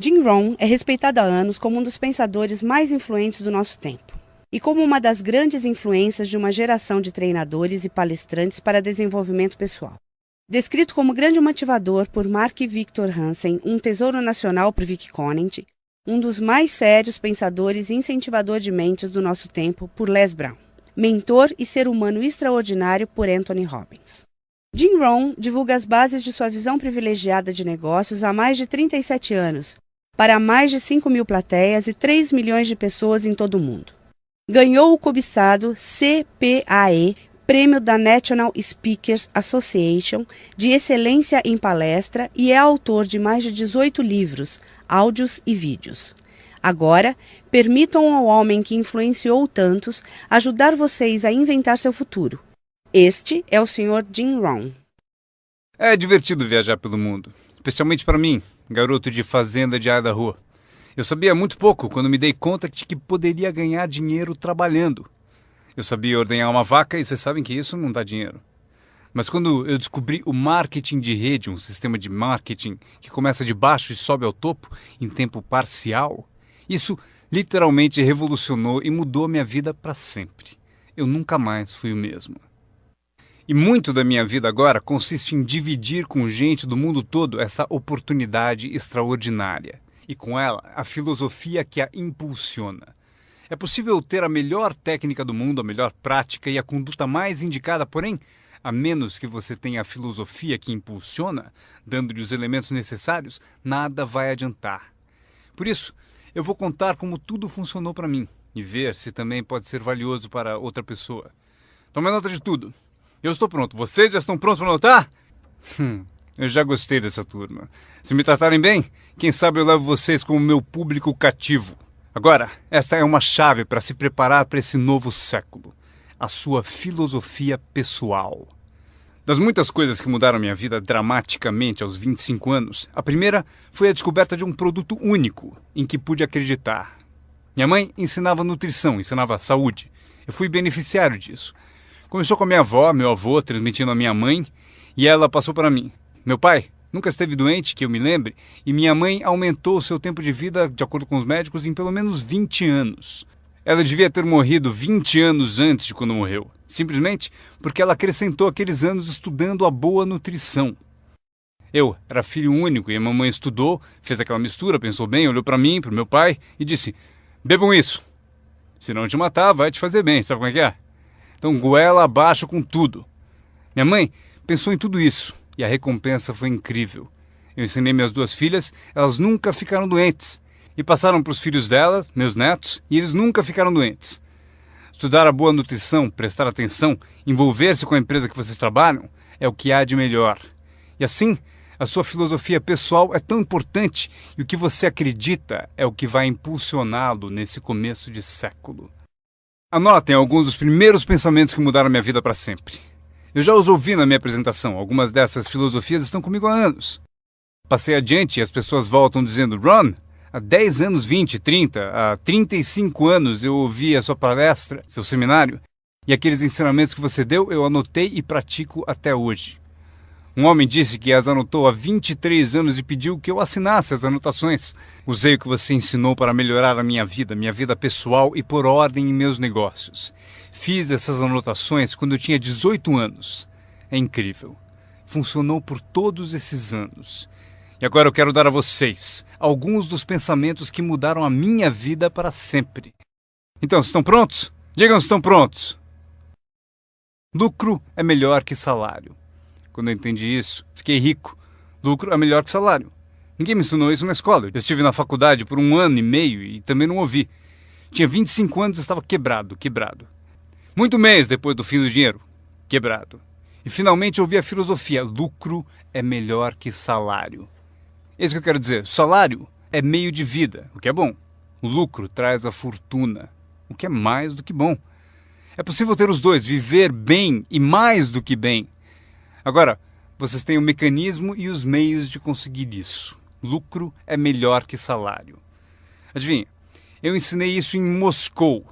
Jim Rohn é respeitado há anos como um dos pensadores mais influentes do nosso tempo e como uma das grandes influências de uma geração de treinadores e palestrantes para desenvolvimento pessoal. Descrito como grande motivador por Mark Victor Hansen, um tesouro nacional por Vic Conant, um dos mais sérios pensadores e incentivador de mentes do nosso tempo por Les Brown, mentor e ser humano extraordinário por Anthony Robbins. Jim Rohn divulga as bases de sua visão privilegiada de negócios há mais de 37 anos, para mais de 5.000 plateias e 3 milhões de pessoas em todo o mundo. Ganhou o cobiçado CPAE, Prêmio da National Speakers Association de Excelência em Palestra e é autor de mais de 18 livros, áudios e vídeos. Agora, permitam ao homem que influenciou tantos ajudar vocês a inventar seu futuro. Este é o Sr. Jim Rohn. É divertido viajar pelo mundo, especialmente para mim, garoto de fazenda de Idaho. Eu sabia muito pouco quando me dei conta de que poderia ganhar dinheiro trabalhando. Eu sabia ordenhar uma vaca e vocês sabem que isso não dá dinheiro. Mas quando eu descobri o marketing de rede, um sistema de marketing que começa de baixo e sobe ao topo em tempo parcial, isso literalmente revolucionou e mudou minha vida para sempre. Eu nunca mais fui o mesmo. E muito da minha vida agora consiste em dividir com gente do mundo todo essa oportunidade extraordinária. E com ela, a filosofia que a impulsiona. É possível ter a melhor técnica do mundo, a melhor prática e a conduta mais indicada, porém, a menos que você tenha a filosofia que impulsiona, dando-lhe os elementos necessários, nada vai adiantar. Por isso, eu vou contar como tudo funcionou para mim e ver se também pode ser valioso para outra pessoa. Tome nota de tudo. Eu estou pronto. Vocês já estão prontos para anotar? Eu já gostei dessa turma. Se me tratarem bem, quem sabe eu levo vocês como meu público cativo. Agora, esta é uma chave para se preparar para esse novo século. A sua filosofia pessoal. Das muitas coisas que mudaram minha vida dramaticamente aos 25 anos, a primeira foi a descoberta de um produto único em que pude acreditar. Minha mãe ensinava nutrição, ensinava saúde. Eu fui beneficiário disso. Começou com a minha avó, meu avô, transmitindo a minha mãe, e ela passou para mim. Meu pai nunca esteve doente, que eu me lembre, e minha mãe aumentou o seu tempo de vida, de acordo com os médicos, em pelo menos 20 anos. Ela devia ter morrido 20 anos antes de quando morreu, simplesmente porque ela acrescentou aqueles anos estudando a boa nutrição. Eu era filho único e a mamãe estudou, fez aquela mistura, pensou bem, olhou para mim, para o meu pai e disse: bebam isso. Se não te matar, vai te fazer bem, sabe como é que é? Então goela abaixo com tudo. Minha mãe pensou em tudo isso e a recompensa foi incrível. Eu ensinei minhas duas filhas, elas nunca ficaram doentes. E passaram para os filhos delas, meus netos, e eles nunca ficaram doentes. Estudar a boa nutrição, prestar atenção, envolver-se com a empresa que vocês trabalham, é o que há de melhor. E assim, a sua filosofia pessoal é tão importante e o que você acredita é o que vai impulsioná-lo nesse começo de século. Anotem alguns dos primeiros pensamentos que mudaram minha vida para sempre. Eu já os ouvi na minha apresentação, algumas dessas filosofias estão comigo há anos. Passei adiante e as pessoas voltam dizendo: Ron, há 10 anos, 20, 30, há 35 anos eu ouvi a sua palestra, seu seminário, e aqueles ensinamentos que você deu eu anotei e pratico até hoje. Um homem disse que as anotou há 23 anos e pediu que eu assinasse as anotações. Usei o que você ensinou para melhorar a minha vida pessoal e pôr ordem em meus negócios. Fiz essas anotações quando eu tinha 18 anos. É incrível. Funcionou por todos esses anos. E agora eu quero dar a vocês alguns dos pensamentos que mudaram a minha vida para sempre. Então, estão prontos? Digam se estão prontos. Lucro é melhor que salário. Quando eu entendi isso, fiquei rico. Lucro é melhor que salário. Ninguém me ensinou isso na escola. Eu estive na faculdade por 1 ano e meio e também não ouvi. Tinha 25 anos e estava quebrado. Muito mês depois do fim do dinheiro. Quebrado. E finalmente ouvi a filosofia: lucro é melhor que salário. É isso que eu quero dizer. Salário é meio de vida, o que é bom. O lucro traz a fortuna, o que é mais do que bom. É possível ter os dois, viver bem e mais do que bem. Agora, vocês têm o mecanismo e os meios de conseguir isso. Lucro é melhor que salário. Adivinha, eu ensinei isso em Moscou,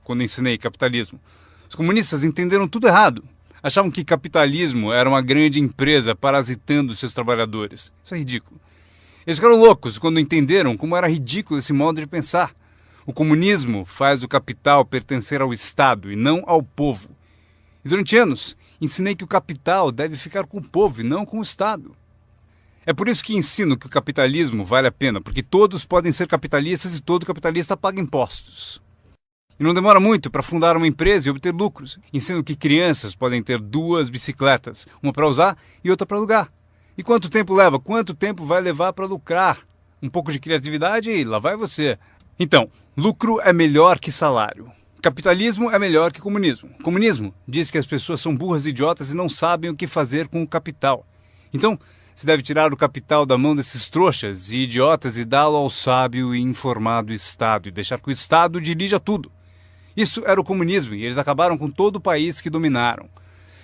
quando ensinei capitalismo. Os comunistas entenderam tudo errado. Achavam que capitalismo era uma grande empresa parasitando seus trabalhadores. Isso é ridículo. Eles ficaram loucos quando entenderam como era ridículo esse modo de pensar. O comunismo faz o capital pertencer ao Estado e não ao povo. E durante anos, ensinei que o capital deve ficar com o povo e não com o Estado. É por isso que ensino que o capitalismo vale a pena, porque todos podem ser capitalistas e todo capitalista paga impostos. E não demora muito para fundar uma empresa e obter lucros. Ensino que crianças podem ter 2 bicicletas, uma para usar e outra para alugar. E quanto tempo leva? Quanto tempo vai levar para lucrar? Um pouco de criatividade e lá vai você. Então, lucro é melhor que salário. Capitalismo é melhor que comunismo. Comunismo diz que as pessoas são burras e idiotas e não sabem o que fazer com o capital. Então, se deve tirar o capital da mão desses trouxas e idiotas e dá-lo ao sábio e informado Estado e deixar que o Estado dirija tudo. Isso era o comunismo e eles acabaram com todo o país que dominaram.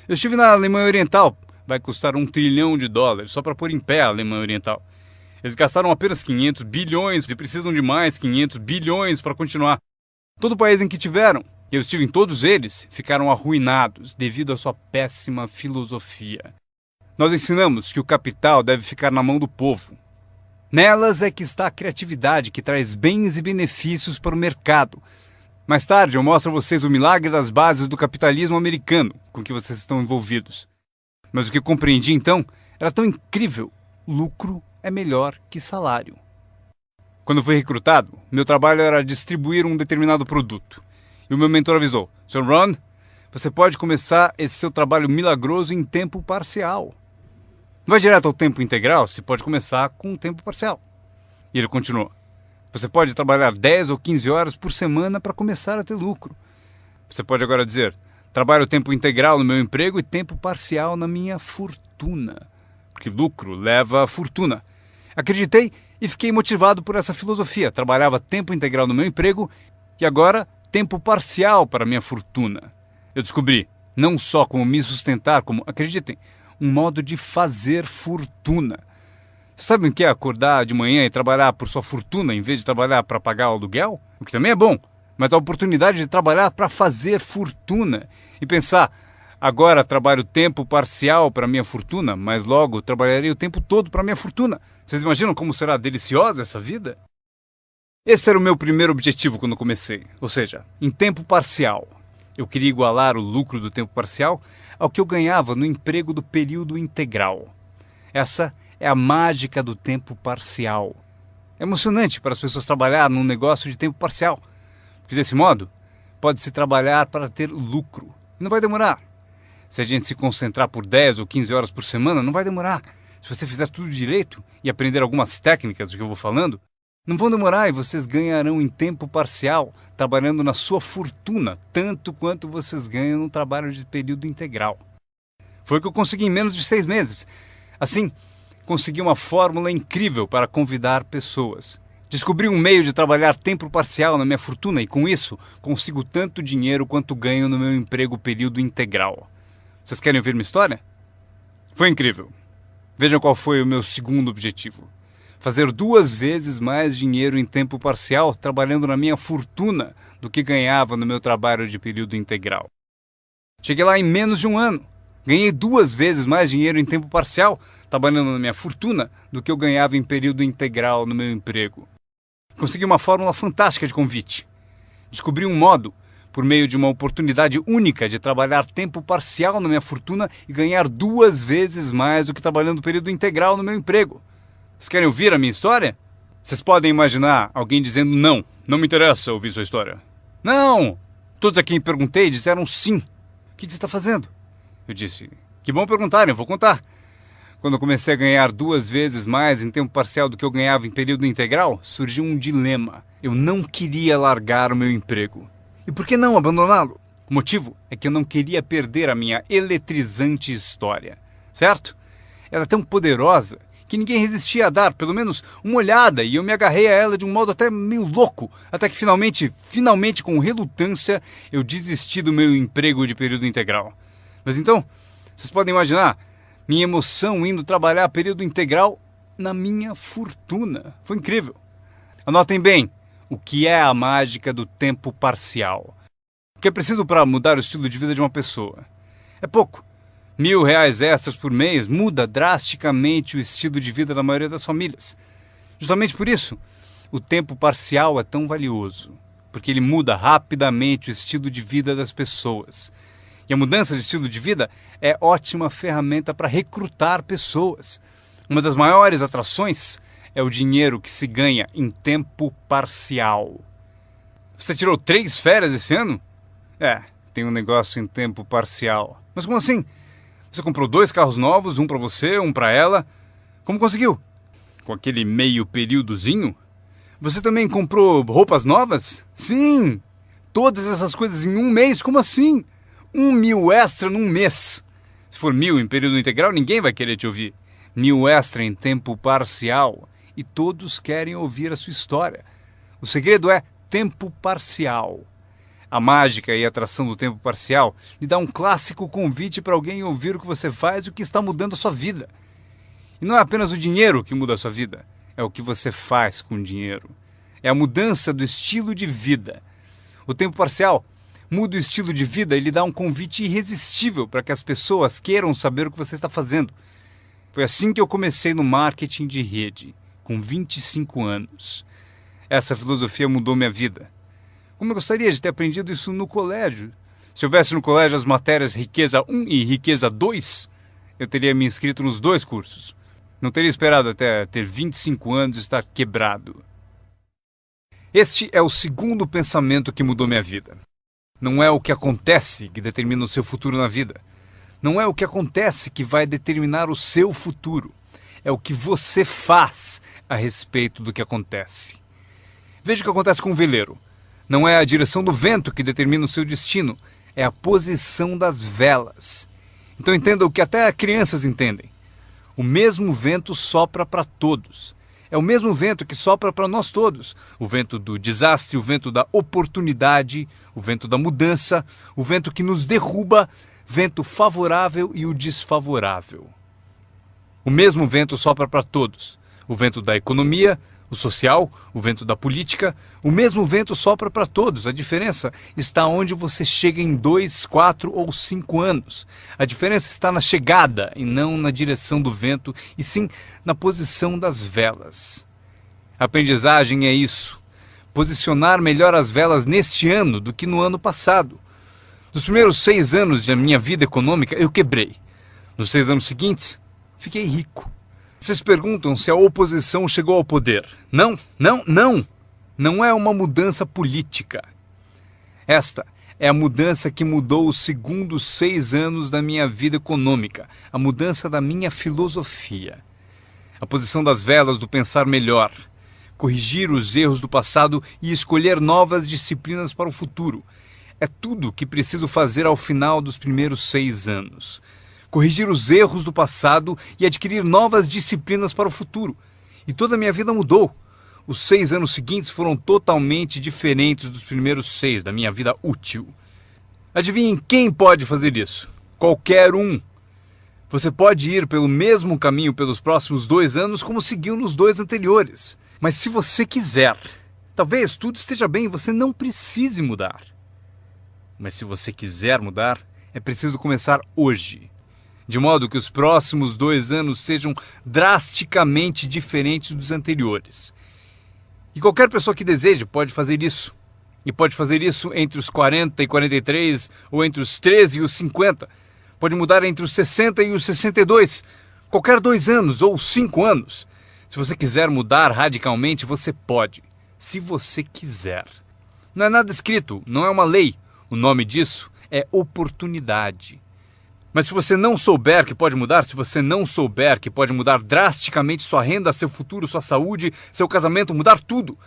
Eu estive na Alemanha Oriental, vai custar $1 trilhão só para pôr em pé a Alemanha Oriental. Eles gastaram apenas 500 bilhões e precisam de mais 500 bilhões para continuar. Todo país em que tiveram, e eu estive em todos eles, ficaram arruinados devido à sua péssima filosofia. Nós ensinamos que o capital deve ficar na mão do povo. Nelas é que está a criatividade que traz bens e benefícios para o mercado. Mais tarde eu mostro a vocês o milagre das bases do capitalismo americano com que vocês estão envolvidos. Mas o que eu compreendi então era tão incrível. Lucro é melhor que salário. Quando eu fui recrutado, meu trabalho era distribuir um determinado produto. E o meu mentor avisou: Sr. Ron, você pode começar esse seu trabalho milagroso em tempo parcial. Não vai direto ao tempo integral, se pode começar com um tempo parcial. E ele continuou: você pode trabalhar 10 ou 15 horas por semana para começar a ter lucro. Você pode agora dizer: trabalho tempo integral no meu emprego e tempo parcial na minha fortuna. Porque lucro leva a fortuna. Acreditei e fiquei motivado por essa filosofia. Trabalhava tempo integral no meu emprego e agora tempo parcial para a minha fortuna. Eu descobri não só como me sustentar, como, acreditem, um modo de fazer fortuna. Você sabe o que é acordar de manhã e trabalhar por sua fortuna em vez de trabalhar para pagar o aluguel? O que também é bom, mas a oportunidade de trabalhar para fazer fortuna e pensar: agora trabalho tempo parcial para minha fortuna, mas logo trabalharei o tempo todo para minha fortuna. Vocês imaginam como será deliciosa essa vida? Esse era o meu primeiro objetivo quando comecei, ou seja, em tempo parcial. Eu queria igualar o lucro do tempo parcial ao que eu ganhava no emprego do período integral. Essa é a mágica do tempo parcial. É emocionante para as pessoas trabalhar num negócio de tempo parcial, porque desse modo pode-se trabalhar para ter lucro. E não vai demorar. Se a gente se concentrar por 10 ou 15 horas por semana, não vai demorar. Se você fizer tudo direito e aprender algumas técnicas do que eu vou falando, não vão demorar e vocês ganharão em tempo parcial, trabalhando na sua fortuna, tanto quanto vocês ganham no trabalho de período integral. Foi o que eu consegui em menos de 6 meses. Assim, consegui uma fórmula incrível para convidar pessoas. Descobri um meio de trabalhar tempo parcial na minha fortuna e, com isso, consigo tanto dinheiro quanto ganho no meu emprego período integral. Vocês querem ouvir minha história? Foi incrível. Vejam qual foi o meu segundo objetivo. Fazer 2 vezes mais dinheiro em tempo parcial trabalhando na minha fortuna do que ganhava no meu trabalho de período integral. Cheguei lá em menos de um ano. Ganhei 2 vezes mais dinheiro em tempo parcial trabalhando na minha fortuna do que eu ganhava em período integral no meu emprego. Consegui uma fórmula fantástica de convite. Descobri um modo, por meio de uma oportunidade única de trabalhar tempo parcial na minha fortuna e ganhar 2 vezes mais do que trabalhando período integral no meu emprego. Vocês querem ouvir a minha história? Vocês podem imaginar alguém dizendo: não me interessa ouvir sua história. Não! Todos a quem perguntei disseram sim. O que você está fazendo? Eu disse: que bom perguntarem, eu vou contar. Quando eu comecei a ganhar 2 vezes mais em tempo parcial do que eu ganhava em período integral, surgiu um dilema. Eu não queria largar o meu emprego. E por que não abandoná-lo? O motivo é que eu não queria perder a minha eletrizante história. Certo? Ela é tão poderosa que ninguém resistia a dar pelo menos uma olhada e eu me agarrei a ela de um modo até meio louco, até que finalmente, com relutância, eu desisti do meu emprego de período integral. Mas então, vocês podem imaginar minha emoção indo trabalhar período integral na minha fortuna. Foi incrível. Anotem bem o que é a mágica do tempo parcial. O que é preciso para mudar o estilo de vida de uma pessoa? É pouco. R$1.000 extras por mês muda drasticamente o estilo de vida da maioria das famílias. Justamente por isso, o tempo parcial é tão valioso, porque ele muda rapidamente o estilo de vida das pessoas. E a mudança de estilo de vida é ótima ferramenta para recrutar pessoas. Uma das maiores atrações é o dinheiro que se ganha em tempo parcial. Você tirou 3 férias esse ano? Tem um negócio em tempo parcial. Mas como assim? Você comprou 2 carros novos, um para você, um para ela. Como conseguiu? Com aquele meio períodozinho? Você também comprou roupas novas? Sim! Todas essas coisas em um mês? Como assim? 1.000 extra num mês. Se for 1.000 em período integral, ninguém vai querer te ouvir. 1.000 extra em tempo parcial. E todos querem ouvir a sua história. O segredo é tempo parcial. A mágica e a atração do tempo parcial lhe dá um clássico convite para alguém ouvir o que você faz e o que está mudando a sua vida. E não é apenas o dinheiro que muda a sua vida. É o que você faz com o dinheiro. É a mudança do estilo de vida. O tempo parcial muda o estilo de vida e lhe dá um convite irresistível para que as pessoas queiram saber o que você está fazendo. Foi assim que eu comecei no marketing de rede, com 25 anos. Essa filosofia mudou minha vida. Como eu gostaria de ter aprendido isso no colégio. Se houvesse no colégio as matérias Riqueza 1 e Riqueza 2, eu teria me inscrito nos 2 cursos. Não teria esperado até ter 25 anos e estar quebrado. Este é o segundo pensamento que mudou minha vida. Não é o que acontece que determina o seu futuro na vida. Não é o que acontece que vai determinar o seu futuro. É o que você faz a respeito do que acontece. Veja o que acontece com um veleiro. Não é a direção do vento que determina o seu destino. É a posição das velas. Então entenda o que até crianças entendem. O mesmo vento sopra para todos. É o mesmo vento que sopra para nós todos. O vento do desastre, o vento da oportunidade, o vento da mudança, o vento que nos derruba, vento favorável e o desfavorável. O mesmo vento sopra para todos. O vento da economia, o social, o vento da política, o mesmo vento sopra para todos. A diferença está onde você chega em 2, 4 ou 5 anos. A diferença está na chegada e não na direção do vento, e sim na posição das velas. A aprendizagem é isso. Posicionar melhor as velas neste ano do que no ano passado. Nos primeiros 6 anos da minha vida econômica, eu quebrei. Nos 6 anos seguintes, fiquei rico. Vocês perguntam se a oposição chegou ao poder. Não. Não é uma mudança política. Esta é a mudança que mudou os segundos 6 anos da minha vida econômica. A mudança da minha filosofia. A posição das velas do pensar melhor. Corrigir os erros do passado e escolher novas disciplinas para o futuro. É tudo o que preciso fazer ao final dos primeiros 6 anos. Corrigir os erros do passado e adquirir novas disciplinas para o futuro. E toda a minha vida mudou. Os 6 anos seguintes foram totalmente diferentes dos primeiros 6 da minha vida útil. Adivinhem quem pode fazer isso? Qualquer um. Você pode ir pelo mesmo caminho pelos próximos 2 anos como seguiu nos 2 anteriores. Mas se você quiser, talvez tudo esteja bem e você não precise mudar. Mas se você quiser mudar, é preciso começar hoje. De modo que os próximos 2 anos sejam drasticamente diferentes dos anteriores. E qualquer pessoa que deseje pode fazer isso. E pode fazer isso entre os 40 e 43, ou entre os 13 e os 50. Pode mudar entre os 60 e os 62. Qualquer 2 anos ou 5 anos. Se você quiser mudar radicalmente, você pode. Se você quiser. Não é nada escrito, não é uma lei. O nome disso é oportunidade. Mas se você não souber que pode mudar, se você não souber que pode mudar drasticamente sua renda, seu futuro, sua saúde, seu casamento, mudar tudo.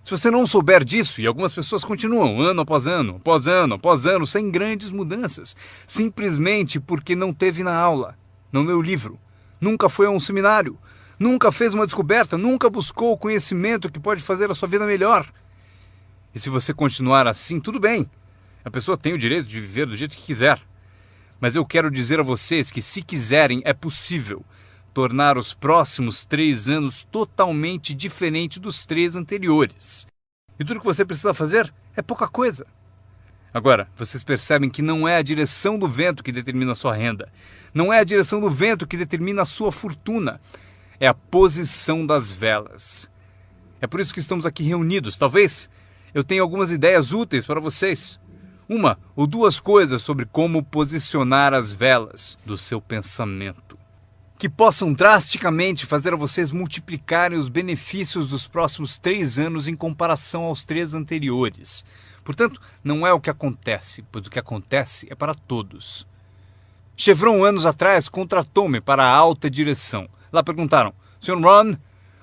Se você não souber disso, e algumas pessoas continuam ano após ano, após ano, após ano, sem grandes mudanças, simplesmente porque não teve na aula, não leu o livro, nunca foi a um seminário, nunca fez uma descoberta, nunca buscou o conhecimento que pode fazer a sua vida melhor. E se você continuar assim, tudo bem. A pessoa tem o direito de viver do jeito que quiser. Mas eu quero dizer a vocês que, se quiserem, é possível tornar os próximos 3 anos totalmente diferentes dos 3 anteriores. E tudo que você precisa fazer é pouca coisa. Agora, vocês percebem que não é a direção do vento que determina a sua renda. Não é a direção do vento que determina a sua fortuna. é a posição das velas. É por isso que estamos aqui reunidos. Talvez eu tenha algumas ideias úteis para vocês. Uma ou duas coisas sobre como posicionar as velas do seu pensamento, que possam drasticamente fazer a vocês multiplicarem os benefícios dos próximos 3 anos em comparação aos 3 anteriores. Portanto, não é o que acontece, pois o que acontece é para todos. Chevron, anos atrás, contratou-me para a alta direção. Lá perguntaram: Sr. Ron,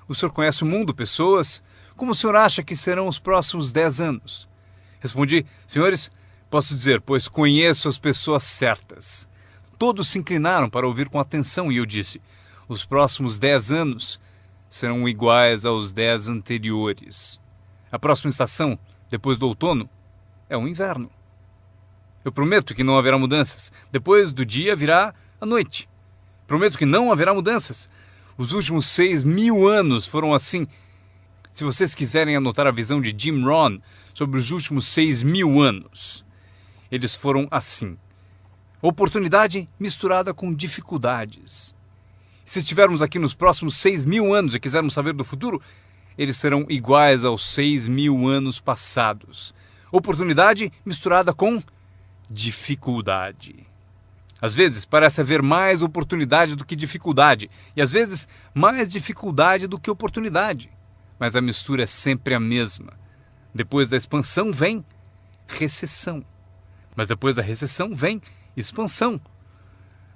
o senhor conhece o mundo, pessoas? Como o senhor acha que serão os próximos 10 anos? Respondi: senhores, posso dizer, pois conheço as pessoas certas. Todos se inclinaram para ouvir com atenção e eu disse: os próximos 10 anos serão iguais aos 10 anteriores. A próxima estação, depois do outono, é o inverno. Eu prometo que não haverá mudanças. Depois do dia virá a noite. Prometo que não haverá mudanças. Os últimos 6.000 anos foram assim. Se vocês quiserem anotar a visão de Jim Rohn sobre os últimos 6.000 anos, eles foram assim. Oportunidade misturada com dificuldades. Se estivermos aqui nos próximos 6.000 anos e quisermos saber do futuro, eles serão iguais aos 6.000 anos passados. Oportunidade misturada com dificuldade. Às vezes parece haver mais oportunidade do que dificuldade, e às vezes mais dificuldade do que oportunidade. Mas a mistura é sempre a mesma. Depois da expansão vem recessão. Mas depois da recessão vem expansão.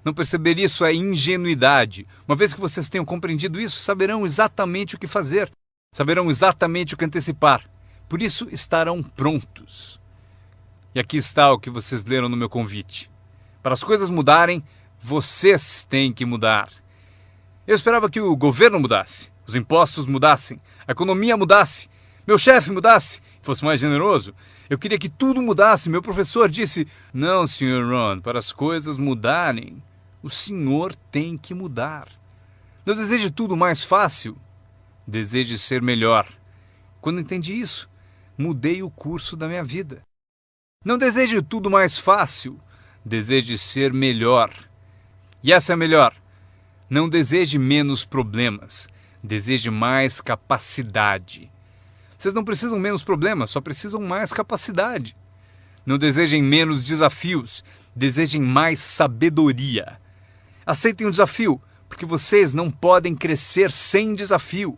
Não perceber isso é ingenuidade. Uma vez que vocês tenham compreendido isso, saberão exatamente o que fazer. Saberão exatamente o que antecipar. Por isso estarão prontos. E aqui está o que vocês leram no meu convite. Para as coisas mudarem, vocês têm que mudar. Eu esperava que o governo mudasse, os impostos mudassem, a economia mudasse, meu chefe mudasse, fosse mais generoso. Eu queria que tudo mudasse. Meu professor disse: não, Sr. Ron, para as coisas mudarem, o senhor tem que mudar. Não deseje tudo mais fácil, deseje ser melhor. Quando entendi isso, mudei o curso da minha vida. Não deseje tudo mais fácil, deseje ser melhor. E essa é a melhor. Não deseje menos problemas, deseje mais capacidade. Vocês não precisam menos problemas, só precisam mais capacidade. Não desejem menos desafios, desejem mais sabedoria. Aceitem o desafio, porque vocês não podem crescer sem desafio.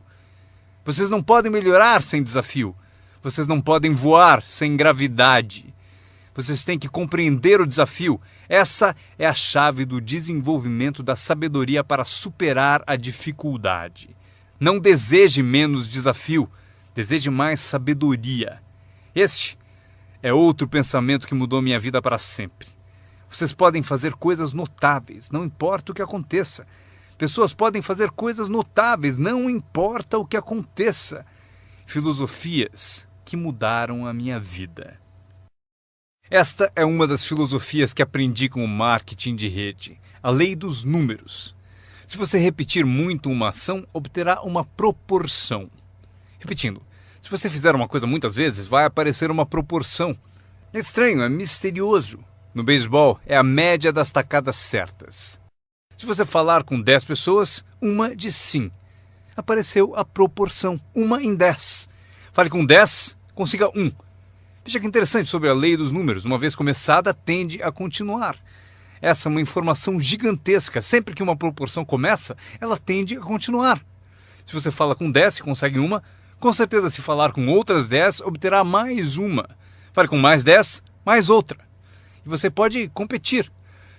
Vocês não podem melhorar sem desafio. Vocês não podem voar sem gravidade. Vocês têm que compreender o desafio. Essa é a chave do desenvolvimento da sabedoria para superar a dificuldade. Não deseje menos desafio, deseje mais sabedoria. Este é outro pensamento que mudou minha vida para sempre. Vocês podem fazer coisas notáveis, não importa o que aconteça. Pessoas podem fazer coisas notáveis, não importa o que aconteça. Filosofias que mudaram a minha vida. Esta é uma das filosofias que aprendi com o marketing de rede, a lei dos números. Se você repetir muito uma ação, obterá uma proporção. Repetindo, se você fizer uma coisa muitas vezes, vai aparecer uma proporção. É estranho, é misterioso. No beisebol, é a média das tacadas certas. Se você falar com 10 pessoas, uma diz sim. Apareceu a proporção, 1 em 10. Fale com 10, consiga 1. Veja que interessante sobre a lei dos números. Uma vez começada, tende a continuar. Essa é uma informação gigantesca. Sempre que uma proporção começa, ela tende a continuar. Se você fala com 10 e consegue uma, com certeza se falar com outras 10, obterá mais uma. Fale com mais 10, mais outra. E você pode competir.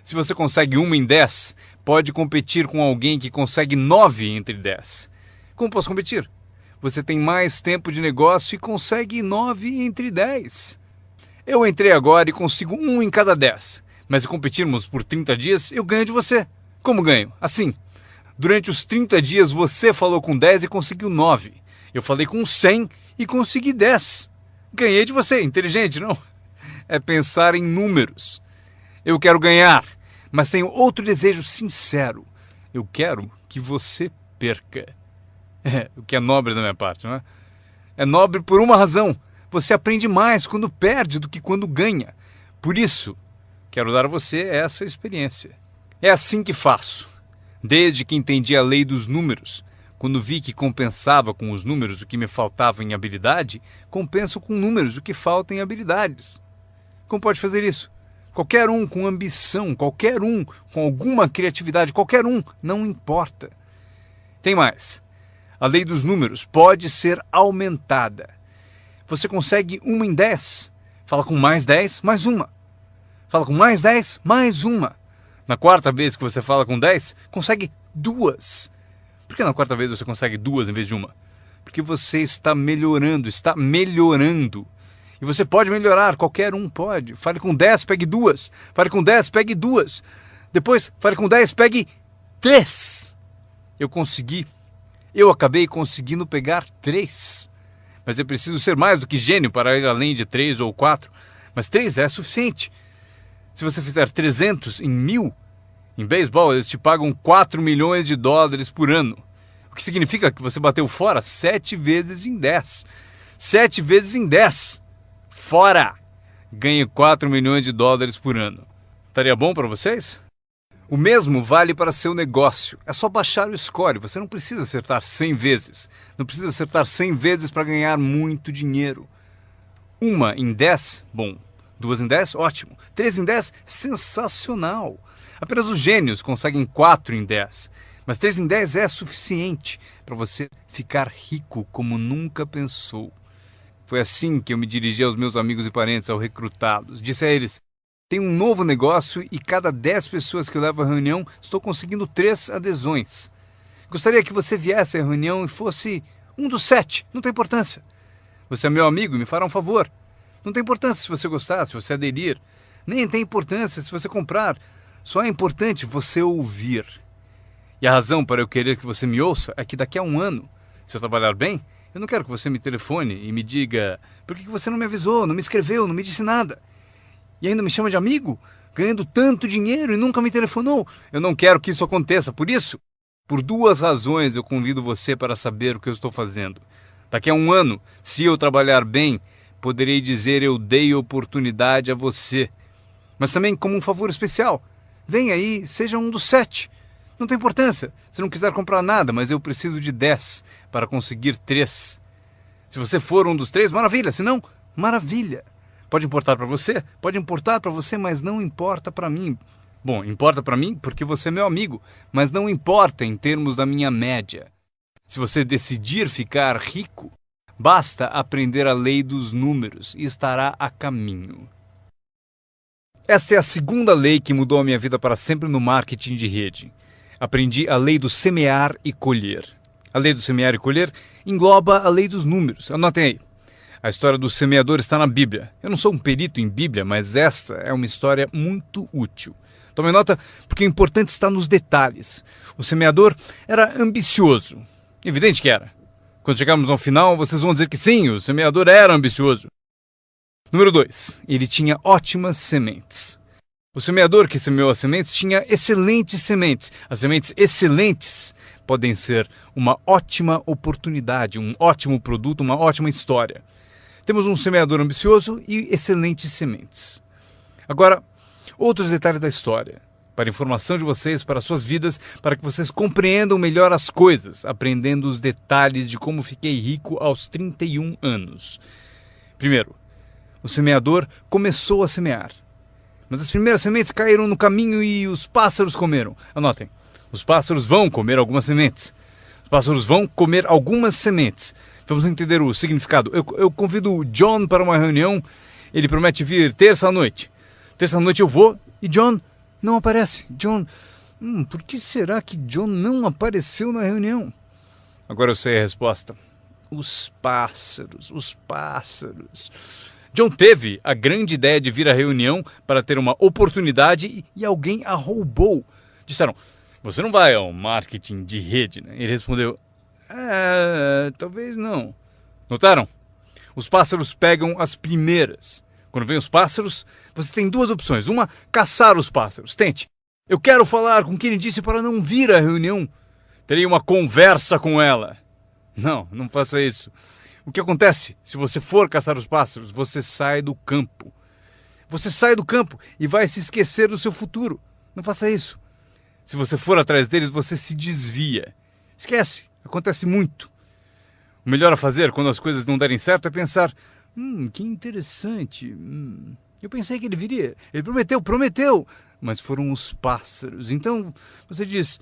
Se você consegue 1 em 10, pode competir com alguém que consegue 9 entre 10. Como posso competir? Você tem mais tempo de negócio e consegue 9 entre 10. Eu entrei agora e consigo 1 em cada 10. Mas se competirmos por 30 dias, eu ganho de você. Como ganho? Assim. Durante os 30 dias você falou com 10 e conseguiu 9. Eu falei com 100 e consegui 10. Ganhei de você. Inteligente, não? É pensar em números. Eu quero ganhar, mas tenho outro desejo sincero. Eu quero que você perca. O que é nobre da minha parte, não é? É nobre por uma razão. Você aprende mais quando perde do que quando ganha. Por isso, quero dar a você essa experiência. É assim que faço. Desde que entendi a lei dos números, Quando vi que compensava com os números o que me faltava em habilidade, compenso com números o que falta em habilidades. Como pode fazer isso? Qualquer um com ambição, qualquer um com alguma criatividade, qualquer um, não importa. Tem mais. A lei dos números pode ser aumentada. Você consegue 1 em 10. Fala com mais 10, mais uma. Fala com mais 10, mais uma. Na quarta vez que você fala com 10, consegue 2. Por que na quarta vez você consegue 2 em vez de uma? Porque você está melhorando, está melhorando. E você pode melhorar, qualquer um pode. Fale com 10, pegue 2. Fale com 10, pegue 2. Depois, fale com 10, pegue 3. Eu consegui. Eu acabei conseguindo pegar 3. Mas eu preciso ser mais do que gênio para ir além de 3 ou 4. Mas 3 é suficiente. Se você fizer 300 em 1000, em beisebol eles te pagam 4 milhões de dólares por ano. O que significa que você bateu fora 7 vezes em 10. 7 vezes em 10. Fora! Ganhe 4 milhões de dólares por ano. Estaria bom para vocês? O mesmo vale para seu negócio. É só baixar o score. Você não precisa acertar 100 vezes. Não precisa acertar 100 vezes para ganhar muito dinheiro. 1 em 10, bom. 2 em 10, ótimo. 3 em 10, sensacional. Apenas os gênios conseguem 4 em 10. Mas 3 em 10 é suficiente para você ficar rico como nunca pensou. Foi assim que eu me dirigi aos meus amigos e parentes ao recrutá-los. Disse a eles: tem um novo negócio e cada 10 pessoas que eu levo à reunião, estou conseguindo 3 adesões. Gostaria que você viesse à reunião e fosse um dos 7, não tem importância. Você é meu amigo e me fará um favor. Não tem importância se você gostar, se você aderir. Nem tem importância se você comprar. Só é importante você ouvir. E a razão para eu querer que você me ouça é que daqui a 1 ano, se eu trabalhar bem, eu não quero que você me telefone e me diga: por que você não me avisou, não me escreveu, não me disse nada? E ainda me chama de amigo, ganhando tanto dinheiro e nunca me telefonou. Eu não quero que isso aconteça. Por isso, por 2 razões eu convido você para saber o que eu estou fazendo. Daqui a 1 ano, se eu trabalhar bem, poderei dizer: eu dei oportunidade a você. Mas também como um favor especial. Venha aí, seja um dos 7. Não tem importância se não quiser comprar nada, mas eu preciso de 10 para conseguir 3. Se você for um dos 3, maravilha. Se não, maravilha. Pode importar para você? Pode importar para você, mas não importa para mim. Bom, importa para mim porque você é meu amigo, mas não importa em termos da minha média. Se você decidir ficar rico, basta aprender a lei dos números e estará a caminho. Esta é a segunda lei que mudou a minha vida para sempre no marketing de rede. Aprendi a lei do semear e colher. A lei do semear e colher engloba a lei dos números. Anotem aí. A história do semeador está na Bíblia. Eu não sou um perito em Bíblia, mas esta é uma história muito útil. Tome nota, porque o importante está nos detalhes. O semeador era ambicioso. Evidente que era. Quando chegarmos ao final, vocês vão dizer que sim, o semeador era ambicioso. Número 2. Ele tinha ótimas sementes. O semeador que semeou as sementes tinha excelentes sementes. As sementes excelentes podem ser uma ótima oportunidade, um ótimo produto, uma ótima história. Temos um semeador ambicioso e excelentes sementes. Agora, outros detalhes da história. Para a informação de vocês, para as suas vidas, para que vocês compreendam melhor as coisas, aprendendo os detalhes de como fiquei rico aos 31 anos. Primeiro, o semeador começou a semear. Mas as primeiras sementes caíram no caminho e os pássaros comeram. Anotem, os pássaros vão comer algumas sementes. Os pássaros vão comer algumas sementes. Vamos entender o significado. Eu convido o John para uma reunião. Ele promete vir terça-noite. Terça-noite eu vou e John não aparece. John, por que será que John não apareceu na reunião? Agora eu sei a resposta. Os pássaros, os pássaros. John teve a grande ideia de vir à reunião para ter uma oportunidade e alguém a roubou. Disseram: você não vai ao marketing de rede, né? Ele respondeu: talvez não. Notaram? Os pássaros pegam as primeiras. Quando vem os pássaros, você tem 2 opções. Uma, caçar os pássaros. Tente. Eu quero falar com quem disse para não vir à reunião. Terei uma conversa com ela. Não faça isso. O que acontece? Se você for caçar os pássaros, você sai do campo. Você sai do campo e vai se esquecer do seu futuro. Não faça isso. Se você for atrás deles, você se desvia. Esquece. Acontece muito. O melhor a fazer quando as coisas não derem certo é pensar: que interessante. Eu pensei que ele viria. Ele prometeu. Mas foram os pássaros. Então você diz: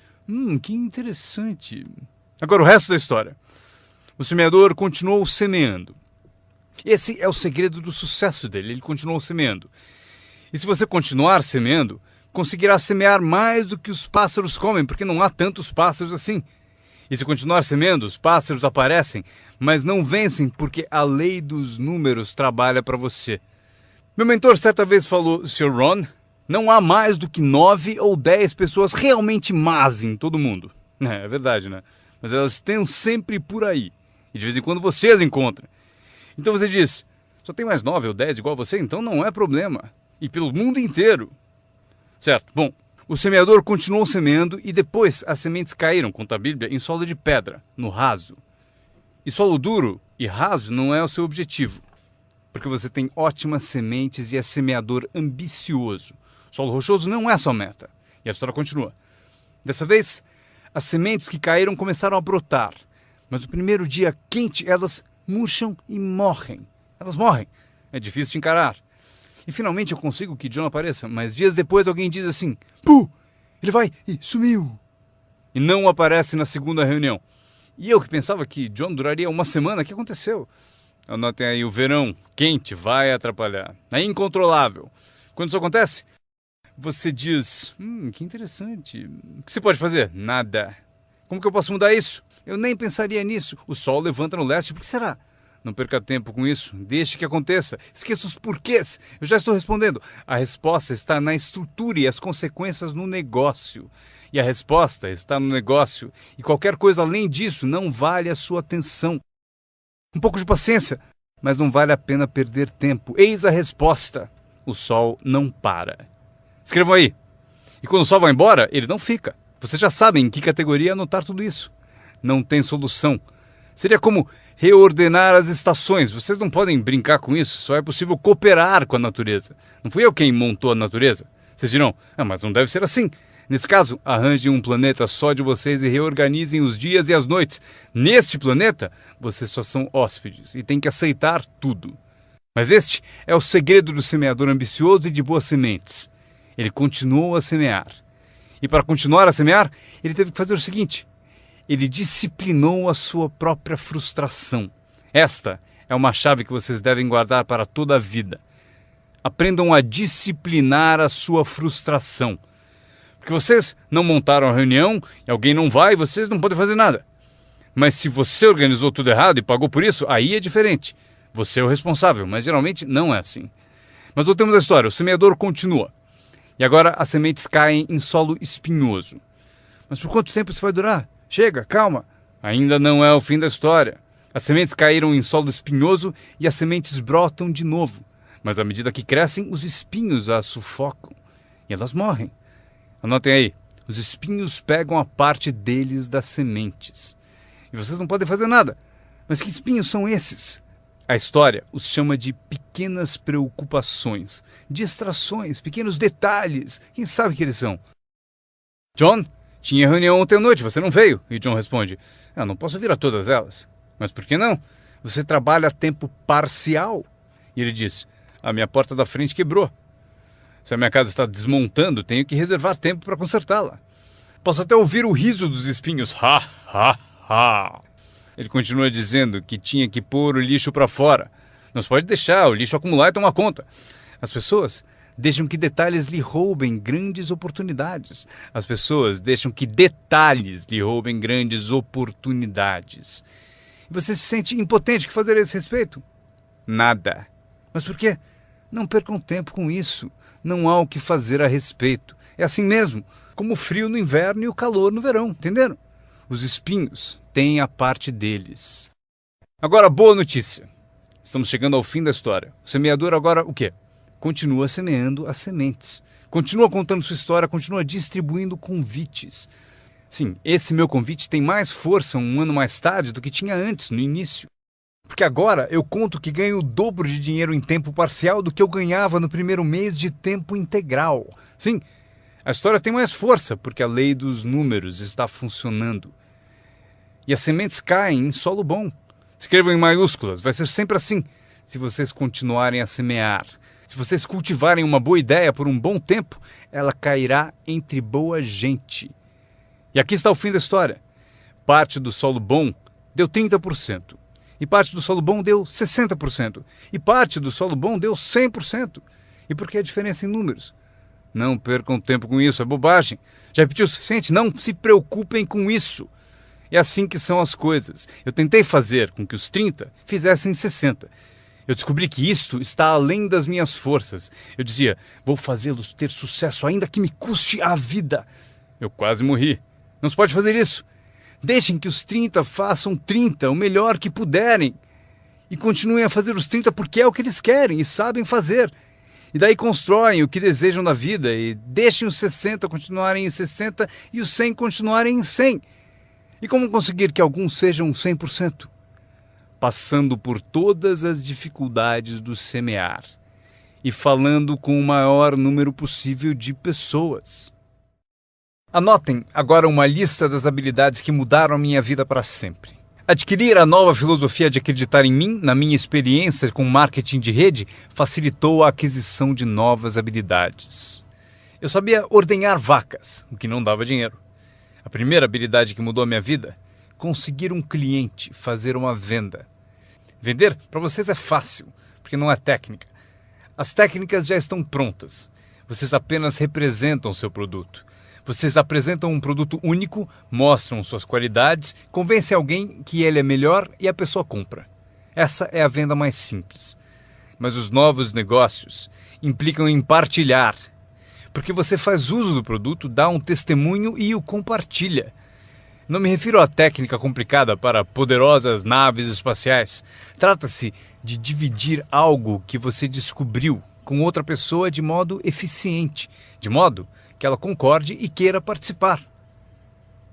que interessante. Agora o resto da história. O semeador continuou semeando. Esse é o segredo do sucesso dele. Ele continuou semeando. E se você continuar semeando, conseguirá semear mais do que os pássaros comem, porque não há tantos pássaros assim. E se continuar semeando, os pássaros aparecem, mas não vencem porque a lei dos números trabalha para você. Meu mentor certa vez falou: Sr. Ron, não há mais do que 9 ou 10 pessoas realmente más em todo mundo. É verdade, né? Mas elas estão sempre por aí. E de vez em quando você as encontra. Então você diz: só tem mais 9 ou 10 igual a você, então não é problema. E pelo mundo inteiro. Certo, bom. O semeador continuou semeando e depois as sementes caíram, conta a Bíblia, em solo de pedra, no raso. E solo duro e raso não é o seu objetivo, porque você tem ótimas sementes e é semeador ambicioso. Solo rochoso não é sua meta. E a história continua. Dessa vez, as sementes que caíram começaram a brotar, mas no primeiro dia quente elas murcham e morrem. Elas morrem. É difícil de encarar. E finalmente eu consigo que John apareça, mas dias depois alguém diz assim: Puh, ele vai e sumiu. E não aparece na segunda reunião. E eu que pensava que John duraria uma semana, o que aconteceu? Anotem aí, o verão quente vai atrapalhar. É incontrolável. Quando isso acontece, você diz: que interessante. O que você pode fazer? Nada. Como que eu posso mudar isso? Eu nem pensaria nisso. O sol levanta no leste, por que será? Não perca tempo com isso, deixe que aconteça. Esqueça os porquês. Eu já estou respondendo. A resposta está na estrutura e as consequências no negócio. E a resposta está no negócio. E qualquer coisa além disso não vale a sua atenção. Um pouco de paciência, mas não vale a pena perder tempo. Eis a resposta. O sol não para. Escrevam aí. E quando o sol vai embora, ele não fica. Vocês já sabem em que categoria anotar tudo isso. Não tem solução. Seria como reordenar as estações. Vocês não podem brincar com isso. Só é possível cooperar com a natureza. Não fui eu quem montou a natureza. Vocês dirão: mas não deve ser assim. Nesse caso, arranjem um planeta só de vocês e reorganizem os dias e as noites. Neste planeta, vocês só são hóspedes e têm que aceitar tudo. Mas este é o segredo do semeador ambicioso e de boas sementes. Ele continuou a semear. E para continuar a semear, ele teve que fazer o seguinte: ele disciplinou a sua própria frustração. Esta é uma chave que vocês devem guardar para toda a vida. Aprendam a disciplinar a sua frustração. Porque vocês não montaram a reunião e alguém não vai e vocês não podem fazer nada. Mas se você organizou tudo errado e pagou por isso, aí é diferente. Você é o responsável, mas geralmente não é assim. Mas voltemos à história. O semeador continua. E agora as sementes caem em solo espinhoso. Mas por quanto tempo isso vai durar? Chega, calma. Ainda não é o fim da história. As sementes caíram em solo espinhoso e as sementes brotam de novo. Mas à medida que crescem, os espinhos as sufocam. E elas morrem. Anotem aí. Os espinhos pegam a parte deles das sementes. E vocês não podem fazer nada. Mas que espinhos são esses? A história os chama de pequenas preocupações, distrações, pequenos detalhes. Quem sabe o que eles são? John, tinha reunião ontem à noite, você não veio. E John responde: não posso vir a todas elas. Mas por que não? Você trabalha a tempo parcial. E ele diz: a minha porta da frente quebrou. Se a minha casa está desmontando, tenho que reservar tempo para consertá-la. Posso até ouvir o riso dos espinhos. Ha, ha, ha. Ele continua dizendo que tinha que pôr o lixo para fora. Não se pode deixar o lixo acumular e tomar conta. As pessoas deixam que detalhes lhe roubem grandes oportunidades. As pessoas deixam que detalhes lhe roubem grandes oportunidades. E você se sente impotente. O que fazer a esse respeito? Nada. Mas por quê? Não percam tempo com isso. Não há o que fazer a respeito. É assim mesmo, como o frio no inverno e o calor no verão, entenderam? Os espinhos têm a parte deles. Agora, boa notícia. Estamos chegando ao fim da história. O semeador agora o quê? Continua semeando as sementes. Continua contando sua história, continua distribuindo convites. Sim, esse meu convite tem mais força um ano mais tarde do que tinha antes, no início. Porque agora eu conto que ganho o dobro de dinheiro em tempo parcial do que eu ganhava no primeiro mês de tempo integral. Sim, a história tem mais força porque a lei dos números está funcionando. E as sementes caem em solo bom. Escrevam em maiúsculas, vai ser sempre assim. Se vocês continuarem a semear, se vocês cultivarem uma boa ideia por um bom tempo, ela cairá entre boa gente. E aqui está o fim da história. Parte do solo bom deu 30%. E parte do solo bom deu 60%. E parte do solo bom deu 100%. E por que a diferença em números? Não percam tempo com isso, é bobagem. Já repeti o suficiente? Não se preocupem com isso. É assim que são as coisas. Eu tentei fazer com que os 30 fizessem 60. Eu descobri que isto está além das minhas forças. Eu dizia, vou fazê-los ter sucesso ainda que me custe a vida. Eu quase morri. Não se pode fazer isso. Deixem que os 30 façam 30, o melhor que puderem. E continuem a fazer os 30 porque é o que eles querem e sabem fazer. E daí constroem o que desejam da vida e deixem os 60 continuarem em 60 e os 100 continuarem em 100. E como conseguir que alguns sejam 100%? Passando por todas as dificuldades do semear e falando com o maior número possível de pessoas. Anotem agora uma lista das habilidades que mudaram a minha vida para sempre. Adquirir a nova filosofia de acreditar em mim, na minha experiência com marketing de rede, facilitou a aquisição de novas habilidades. Eu sabia ordenhar vacas, o que não dava dinheiro. A primeira habilidade que mudou a minha vida, conseguir um cliente, fazer uma venda. Vender para vocês é fácil, porque não é técnica. As técnicas já estão prontas. Vocês apenas representam seu produto. Vocês apresentam um produto único, mostram suas qualidades, convencem alguém que ele é melhor e a pessoa compra. Essa é a venda mais simples. Mas os novos negócios implicam em partilhar, porque você faz uso do produto, dá um testemunho e o compartilha. Não me refiro à técnica complicada para poderosas naves espaciais. Trata-se de dividir algo que você descobriu com outra pessoa de modo eficiente, de modo que ela concorde e queira participar.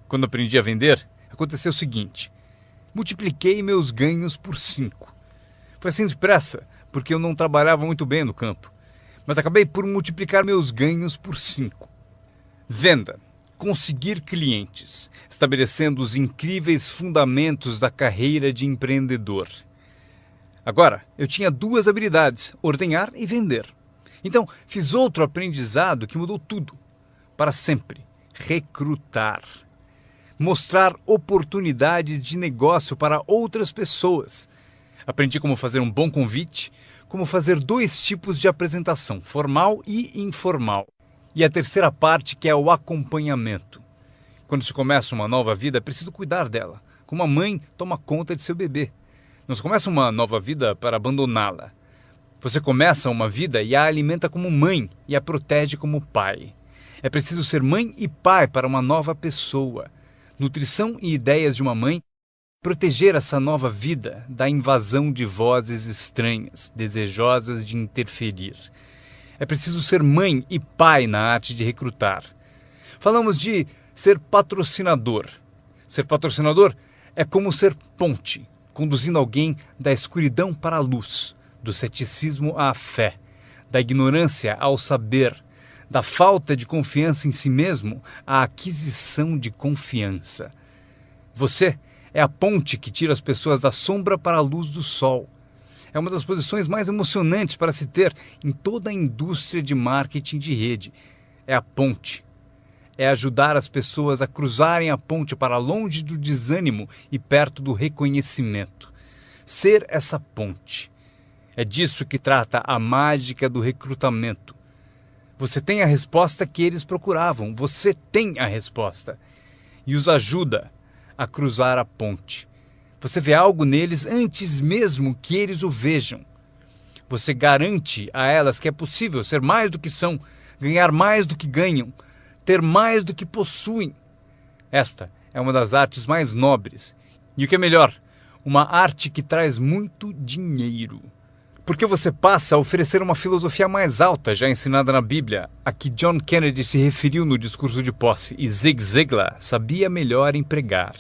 Quando aprendi a vender, aconteceu o seguinte: multipliquei meus ganhos por 5. Foi assim depressa, porque eu não trabalhava muito bem no campo, mas acabei por multiplicar meus ganhos por 5. Venda. Conseguir clientes, estabelecendo os incríveis fundamentos da carreira de empreendedor. Agora, eu tinha 2 habilidades, ordenhar e vender. Então, fiz outro aprendizado que mudou tudo. Para sempre, recrutar. Mostrar oportunidades de negócio para outras pessoas. Aprendi como fazer um bom convite, como fazer 2 tipos de apresentação, formal e informal. E a terceira parte, que é o acompanhamento. Quando se começa uma nova vida, é preciso cuidar dela, como a mãe toma conta de seu bebê. Não se começa uma nova vida para abandoná-la. Você começa uma vida e a alimenta como mãe e a protege como pai. É preciso ser mãe e pai para uma nova pessoa. Nutrição e ideias de uma mãe. Proteger essa nova vida da invasão de vozes estranhas, desejosas de interferir. É preciso ser mãe e pai na arte de recrutar. Falamos de ser patrocinador. Ser patrocinador é como ser ponte, conduzindo alguém da escuridão para a luz, do ceticismo à fé, da ignorância ao saber, da falta de confiança em si mesmo à aquisição de confiança. Você é a ponte que tira as pessoas da sombra para a luz do sol. É uma das posições mais emocionantes para se ter em toda a indústria de marketing de rede. É a ponte. É ajudar as pessoas a cruzarem a ponte para longe do desânimo e perto do reconhecimento. Ser essa ponte. É disso que trata a mágica do recrutamento. Você tem a resposta que eles procuravam. Você tem a resposta. E os ajuda a cruzar a ponte. Você vê algo neles antes mesmo que eles o vejam. Você garante a elas que é possível ser mais do que são, ganhar mais do que ganham, ter mais do que possuem. Esta é uma das artes mais nobres. E o que é melhor, uma arte que traz muito dinheiro. Porque você passa a oferecer uma filosofia mais alta já ensinada na Bíblia, a que John Kennedy se referiu no discurso de posse e Zig Ziglar sabia melhor empregar.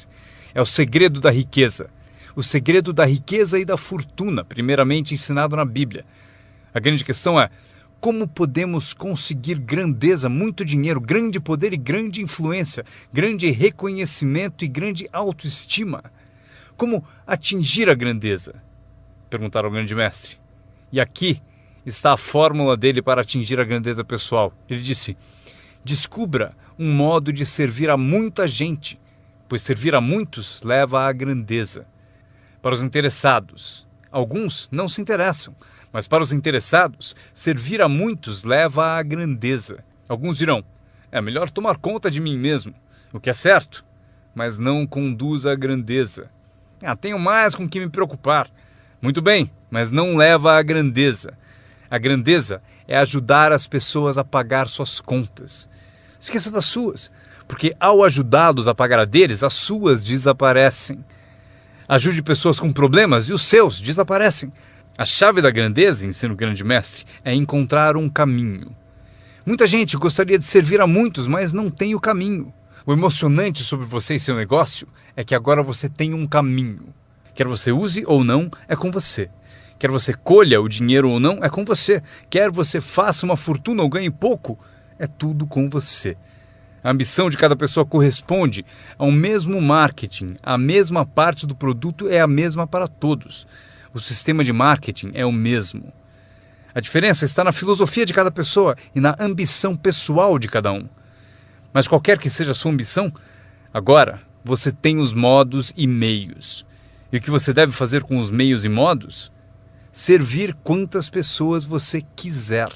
É o segredo da riqueza. O segredo da riqueza e da fortuna, primeiramente ensinado na Bíblia. A grande questão é, como podemos conseguir grandeza, muito dinheiro, grande poder e grande influência, grande reconhecimento e grande autoestima. Como atingir a grandeza? Perguntaram ao grande mestre. E aqui está a fórmula dele para atingir a grandeza pessoal. Ele disse: descubra um modo de servir a muita gente, pois servir a muitos leva à grandeza. Para os interessados, alguns não se interessam, mas para os interessados, servir a muitos leva à grandeza. Alguns dirão: é melhor tomar conta de mim mesmo, o que é certo, mas não conduz à grandeza. Tenho mais com que me preocupar. Muito bem, mas não leva à grandeza. A grandeza é ajudar as pessoas a pagar suas contas. Esqueça das suas, porque ao ajudá-los a pagar a deles, as suas desaparecem. Ajude pessoas com problemas e os seus desaparecem. A chave da grandeza, ensina o grande mestre, é encontrar um caminho. Muita gente gostaria de servir a muitos, mas não tem o caminho. O emocionante sobre você e seu negócio é que agora você tem um caminho. Quer você use ou não, é com você. Quer você colha o dinheiro ou não, é com você. Quer você faça uma fortuna ou ganhe pouco, é tudo com você. A ambição de cada pessoa corresponde ao mesmo marketing. A mesma parte do produto é a mesma para todos. O sistema de marketing é o mesmo. A diferença está na filosofia de cada pessoa e na ambição pessoal de cada um. Mas qualquer que seja a sua ambição, agora você tem os modos e meios. E o que você deve fazer com os meios e modos? Servir quantas pessoas você quiser.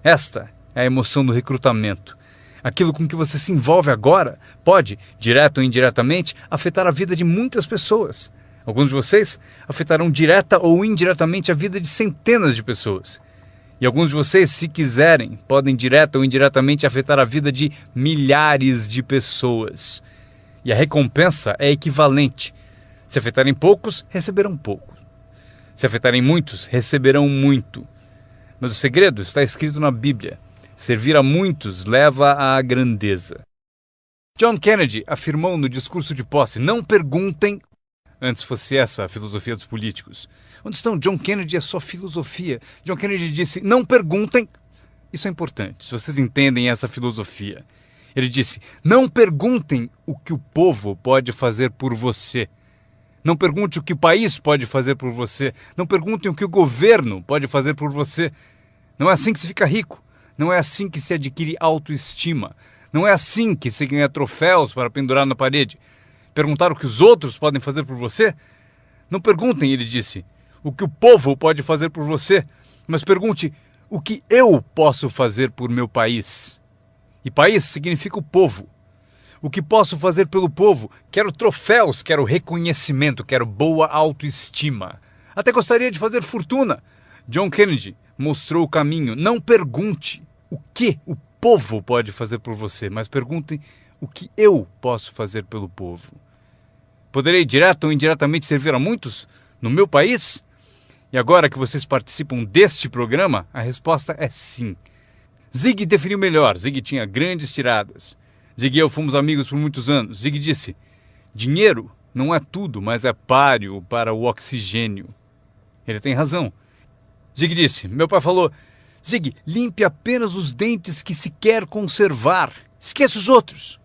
Esta é a emoção do recrutamento. Aquilo com que você se envolve agora pode, direto ou indiretamente, afetar a vida de muitas pessoas. Alguns de vocês afetarão direta ou indiretamente a vida de centenas de pessoas. E alguns de vocês, se quiserem, podem direta ou indiretamente afetar a vida de milhares de pessoas. E a recompensa é equivalente. Se afetarem poucos, receberão pouco. Se afetarem muitos, receberão muito. Mas o segredo está escrito na Bíblia. Servir a muitos leva à grandeza. John Kennedy afirmou no discurso de posse: não perguntem. Antes fosse essa a filosofia dos políticos. Onde estão John Kennedy e a sua filosofia? John Kennedy disse: não perguntem. Isso é importante, se vocês entendem essa filosofia. Ele disse: não perguntem o que o povo pode fazer por você. Não pergunte o que o país pode fazer por você. Não perguntem o que o governo pode fazer por você. Não é assim que se fica rico. Não é assim que se adquire autoestima. Não é assim que se ganha troféus para pendurar na parede. Perguntar o que os outros podem fazer por você? Não perguntem, ele disse, o que o povo pode fazer por você, mas pergunte o que eu posso fazer por meu país. E país significa o povo. O que posso fazer pelo povo? Quero troféus, quero reconhecimento, quero boa autoestima. Até gostaria de fazer fortuna. John Kennedy mostrou o caminho. Não pergunte o que o povo pode fazer por você, mas perguntem o que eu posso fazer pelo povo. Poderei direto ou indiretamente servir a muitos no meu país? E agora que vocês participam deste programa, a resposta é sim. Zig definiu melhor. Zig tinha grandes tiradas. Zig e eu fomos amigos por muitos anos. Zig disse: dinheiro não é tudo, mas é páreo para o oxigênio. Ele tem razão. Zig disse: meu pai falou, Zig, limpe apenas os dentes que se quer conservar. Esqueça os outros.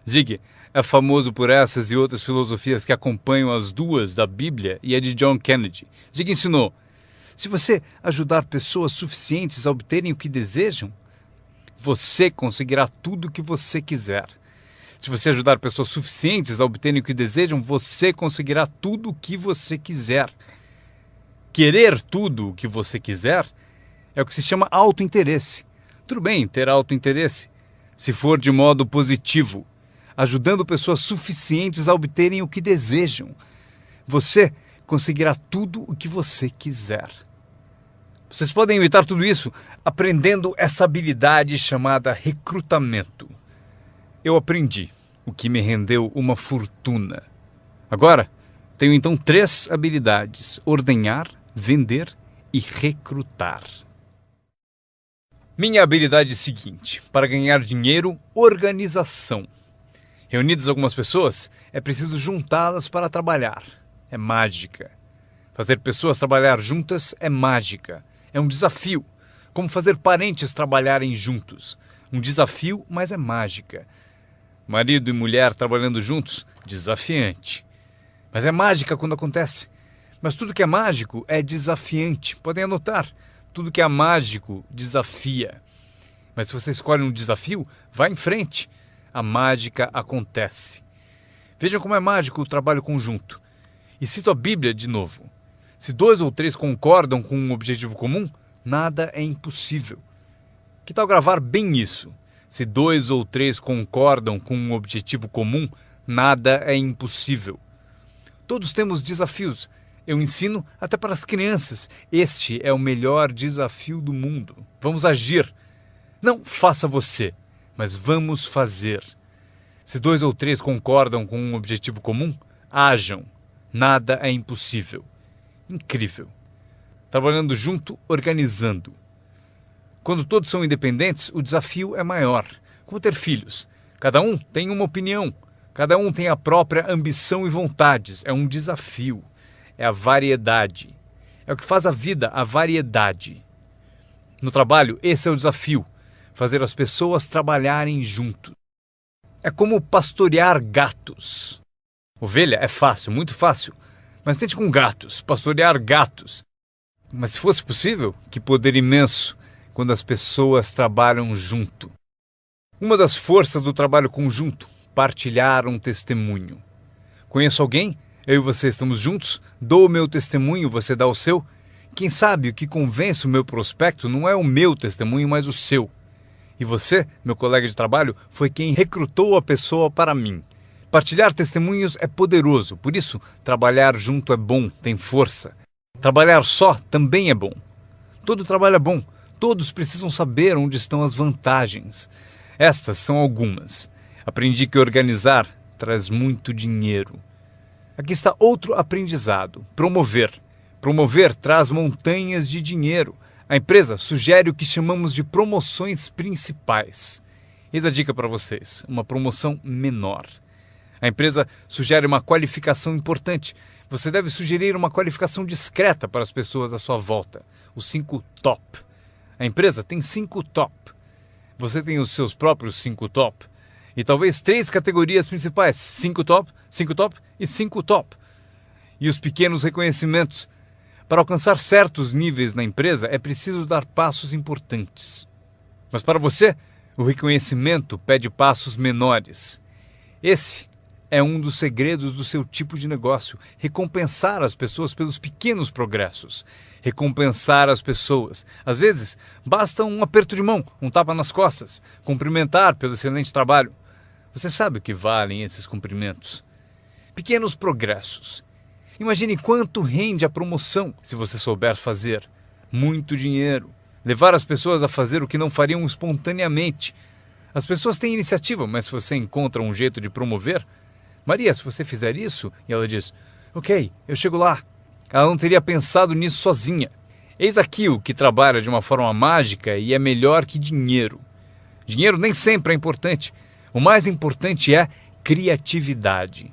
Zig é famoso por essas e outras filosofias que acompanham as duas da Bíblia e a de John Kennedy. Zig ensinou: se você ajudar pessoas suficientes a obterem o que desejam, você conseguirá tudo o que você quiser. Se você ajudar pessoas suficientes a obterem o que desejam, você conseguirá tudo o que você quiser. Querer tudo o que você quiser é o que se chama autointeresse. Tudo bem ter autointeresse, se for de modo positivo, ajudando pessoas suficientes a obterem o que desejam. Você conseguirá tudo o que você quiser. Vocês podem imitar tudo isso aprendendo essa habilidade chamada recrutamento. Eu aprendi, o que me rendeu uma fortuna. Agora, tenho então 3 habilidades: ordenhar, vender e recrutar. Minha habilidade seguinte: para ganhar dinheiro, organização. Reunidas algumas pessoas, é preciso juntá-las para trabalhar. É mágica. Fazer pessoas trabalhar juntas é mágica. É um desafio. Como fazer parentes trabalharem juntos. Um desafio, mas é mágica. Marido e mulher trabalhando juntos, desafiante. Mas é mágica quando acontece. Mas tudo que é mágico é desafiante. Podem anotar. Tudo que é mágico desafia. Mas se você escolhe um desafio, vá em frente. A mágica acontece. Vejam como é mágico o trabalho conjunto. E cito a Bíblia de novo. Se 2 ou 3 concordam com um objetivo comum, nada é impossível. Que tal gravar bem isso? Se 2 ou 3 concordam com um objetivo comum, nada é impossível. Todos temos desafios. Eu ensino até para as crianças. Este é o melhor desafio do mundo. Vamos agir. Não faça você, mas vamos fazer. Se 2 ou 3 concordam com um objetivo comum, hajam. Nada é impossível. Incrível. Trabalhando junto, organizando. Quando todos são independentes, o desafio é maior. Como ter filhos. Cada um tem uma opinião. Cada um tem a própria ambição e vontades. É um desafio. É a variedade. É o que faz a vida, a variedade. No trabalho, esse é o desafio. Fazer as pessoas trabalharem juntos. É como pastorear gatos. Ovelha é fácil, muito fácil. Mas tente com gatos, pastorear gatos. Mas se fosse possível, que poder imenso quando as pessoas trabalham junto. Uma das forças do trabalho conjunto, partilhar um testemunho. Conheço alguém? Eu e você estamos juntos? Dou o meu testemunho, você dá o seu? Quem sabe o que convence o meu prospecto não é o meu testemunho, mas o seu. E você, meu colega de trabalho, foi quem recrutou a pessoa para mim. Partilhar testemunhos é poderoso, por isso trabalhar junto é bom, tem força. Trabalhar só também é bom. Todo trabalho é bom, todos precisam saber onde estão as vantagens. Estas são algumas. Aprendi que organizar traz muito dinheiro. Aqui está outro aprendizado, promover. Promover traz montanhas de dinheiro. A empresa sugere o que chamamos de promoções principais. Eis a dica para vocês, uma promoção menor. A empresa sugere uma qualificação importante. Você deve sugerir uma qualificação discreta para as pessoas à sua volta. Os 5 top. A empresa tem 5 top. Você tem os seus próprios 5 top. E talvez 3 categorias principais. 5 top, 5 top e 5 top. E os pequenos reconhecimentos. Para alcançar certos níveis na empresa, é preciso dar passos importantes. Mas para você, o reconhecimento pede passos menores. Esse é um dos segredos do seu tipo de negócio. Recompensar as pessoas pelos pequenos progressos. Recompensar as pessoas. Às vezes, basta um aperto de mão, um tapa nas costas. Cumprimentar pelo excelente trabalho. Você sabe o que valem esses cumprimentos. Pequenos progressos. Imagine quanto rende a promoção se você souber fazer. Muito dinheiro. Levar as pessoas a fazer o que não fariam espontaneamente. As pessoas têm iniciativa, mas se você encontra um jeito de promover... Maria, se você fizer isso... E ela diz, ok, eu chego lá. Ela não teria pensado nisso sozinha. Eis aqui o que trabalha de uma forma mágica e é melhor que dinheiro. Dinheiro nem sempre é importante. O mais importante é criatividade.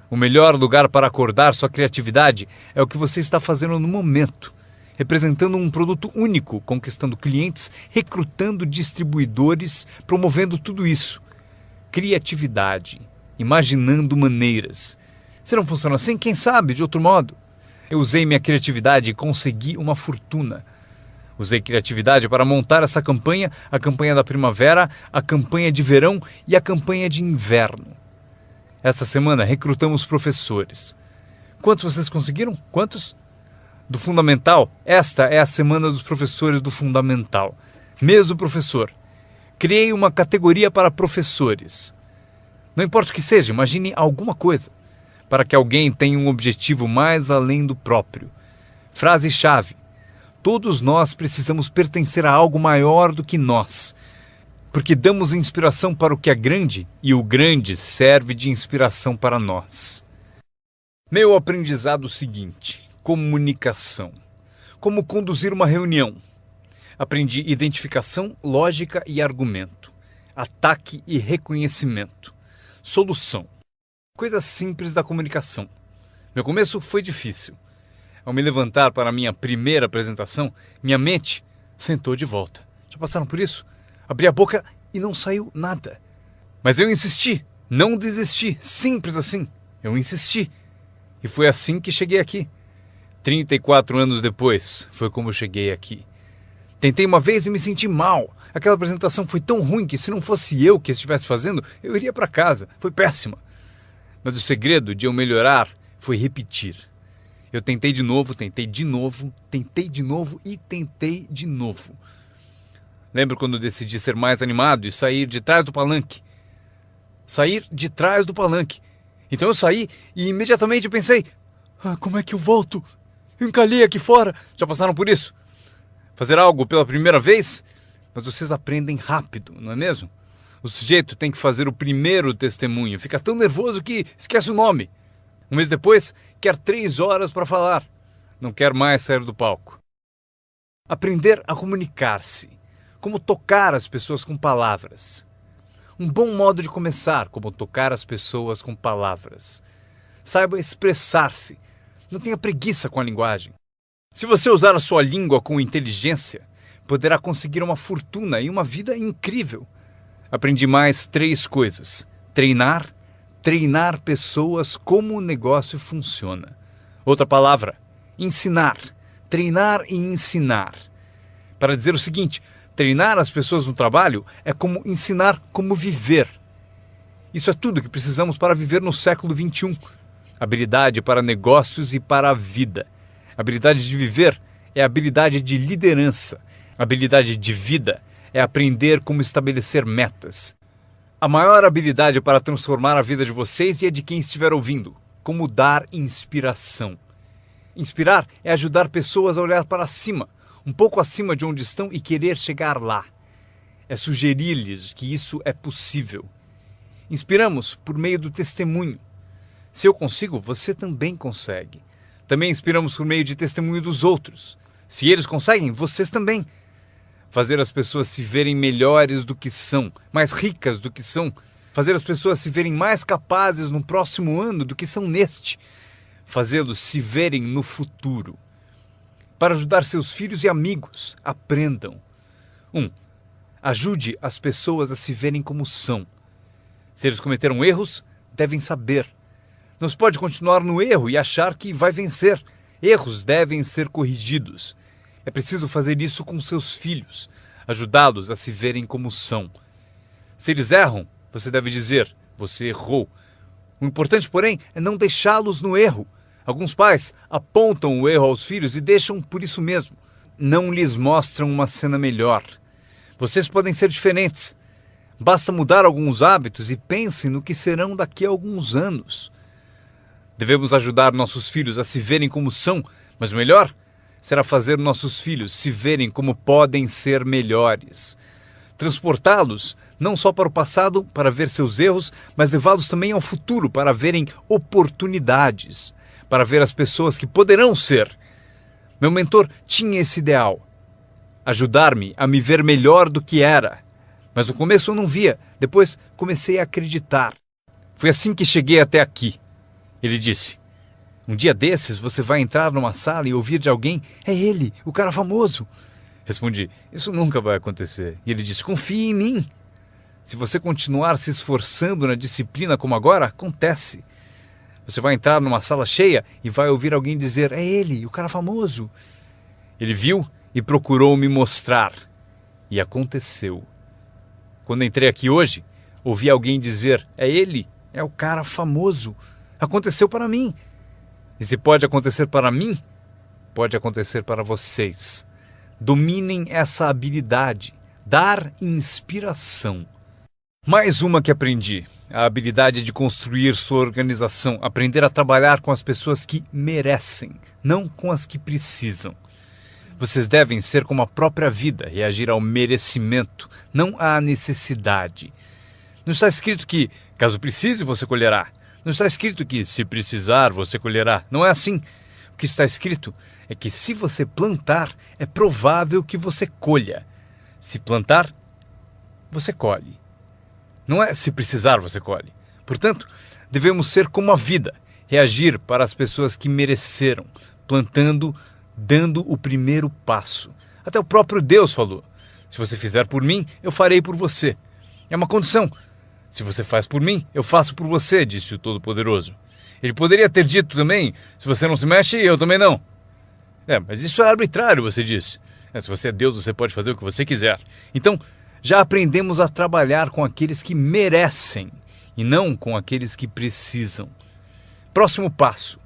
O melhor lugar para acordar sua criatividade é o que você está fazendo no momento. Representando um produto único, conquistando clientes, recrutando distribuidores, promovendo tudo isso. Criatividade. Imaginando maneiras. Se não funciona assim, quem sabe de outro modo? Eu usei minha criatividade e consegui uma fortuna. Usei criatividade para montar essa campanha, a campanha da primavera, a campanha de verão e a campanha de inverno. Essa semana recrutamos professores. Quantos vocês conseguiram? Quantos? Do Fundamental, esta é a semana dos professores do Fundamental. Mês do professor. Criei uma categoria para professores. Não importa o que seja, imagine alguma coisa. Para que alguém tenha um objetivo mais além do próprio. Frase-chave. Todos nós precisamos pertencer a algo maior do que nós. Porque damos inspiração para o que é grande e o grande serve de inspiração para nós. Meu aprendizado seguinte. Comunicação. Como conduzir uma reunião. Aprendi identificação, lógica e argumento. Ataque e reconhecimento. Solução. Coisas simples da comunicação. Meu começo foi difícil. Ao me levantar para a minha primeira apresentação, minha mente sentou de volta. Já passaram por isso? Abri a boca e não saiu nada. Mas eu insisti, não desisti, simples assim. Eu insisti. E foi assim que cheguei aqui. 34 anos depois, foi como eu cheguei aqui. Tentei uma vez e me senti mal. Aquela apresentação foi tão ruim que se não fosse eu que estivesse fazendo, eu iria para casa. Foi péssima. Mas o segredo de eu melhorar foi repetir. Eu tentei de novo, tentei de novo, tentei de novo e tentei de novo. Lembro quando decidi ser mais animado e sair de trás do palanque. Sair de trás do palanque. Então eu saí e imediatamente pensei, como é que eu volto? Eu encalhei aqui fora. Já passaram por isso? Fazer algo pela primeira vez? Mas vocês aprendem rápido, não é mesmo? O sujeito tem que fazer o primeiro testemunho. Fica tão nervoso que esquece o nome. Um mês depois, quer 3 horas para falar. Não quer mais sair do palco. Aprender a comunicar-se. Como tocar as pessoas com palavras. Um bom modo de começar, como tocar as pessoas com palavras. Saiba expressar-se. Não tenha preguiça com a linguagem. Se você usar a sua língua com inteligência, poderá conseguir uma fortuna e uma vida incrível. Aprendi mais 3 coisas. Treinar pessoas como o negócio funciona. Outra palavra, ensinar. Treinar e ensinar. Para dizer o seguinte, treinar as pessoas no trabalho é como ensinar como viver. Isso é tudo que precisamos para viver no século XXI. Habilidade para negócios e para a vida. Habilidade de viver é habilidade de liderança. Habilidade de vida é aprender como estabelecer metas. A maior habilidade para transformar a vida de vocês e a de quem estiver ouvindo. Como dar inspiração. Inspirar é ajudar pessoas a olhar para cima, um pouco acima de onde estão e querer chegar lá. É sugerir-lhes que isso é possível. Inspiramos por meio do testemunho. Se eu consigo, você também consegue. Também inspiramos por meio de testemunho dos outros. Se eles conseguem, vocês também. Fazer as pessoas se verem melhores do que são, mais ricas do que são. Fazer as pessoas se verem mais capazes no próximo ano do que são neste. Fazê-los se verem no futuro. Para ajudar seus filhos e amigos, aprendam. 1. Ajude as pessoas a se verem como são. Se eles cometeram erros, devem saber. Não se pode continuar no erro e achar que vai vencer. Erros devem ser corrigidos. É preciso fazer isso com seus filhos, ajudá-los a se verem como são. Se eles erram, você deve dizer, você errou. O importante, porém, é não deixá-los no erro. Alguns pais apontam o erro aos filhos e deixam por isso mesmo. Não lhes mostram uma cena melhor. Vocês podem ser diferentes. Basta mudar alguns hábitos e pensem no que serão daqui a alguns anos. Devemos ajudar nossos filhos a se verem como são, mas o melhor será fazer nossos filhos se verem como podem ser melhores. Transportá-los não só para o passado para ver seus erros, mas levá-los também ao futuro para verem oportunidades, para ver as pessoas que poderão ser. Meu mentor tinha esse ideal, ajudar-me a me ver melhor do que era. Mas no começo eu não via, depois comecei a acreditar. Foi assim que cheguei até aqui. Ele disse, um dia desses você vai entrar numa sala e ouvir de alguém, é ele, o cara famoso. Respondi, isso nunca vai acontecer. E ele disse, confie em mim. Se você continuar se esforçando na disciplina como agora, acontece. Você vai entrar numa sala cheia e vai ouvir alguém dizer, é ele, o cara famoso. Ele viu e procurou me mostrar. E aconteceu. Quando entrei aqui hoje, ouvi alguém dizer, é ele, é o cara famoso. Aconteceu para mim. E se pode acontecer para mim, pode acontecer para vocês. Dominem essa habilidade, dar inspiração. Mais uma que aprendi, a habilidade de construir sua organização, aprender a trabalhar com as pessoas que merecem, não com as que precisam. Vocês devem ser como a própria vida, reagir ao merecimento, não à necessidade. Não está escrito que, caso precise, você colherá. Não está escrito que, se precisar, você colherá. Não é assim. O que está escrito é que, se você plantar, é provável que você colha. Se plantar, você colhe. Não é se precisar, você colhe. Portanto, devemos ser como a vida, reagir para as pessoas que mereceram, plantando, dando o primeiro passo, Até o próprio Deus falou: se você fizer por mim, eu farei por você. É uma condição. Se você faz por mim, eu faço por você, disse o Todo-Poderoso. Ele poderia ter dito também: se você não se mexe, eu também não. Mas isso é arbitrário, você disse. Se você é Deus, você pode fazer o que você quiser. Então, já aprendemos a trabalhar com aqueles que merecem e não com aqueles que precisam. Próximo passo: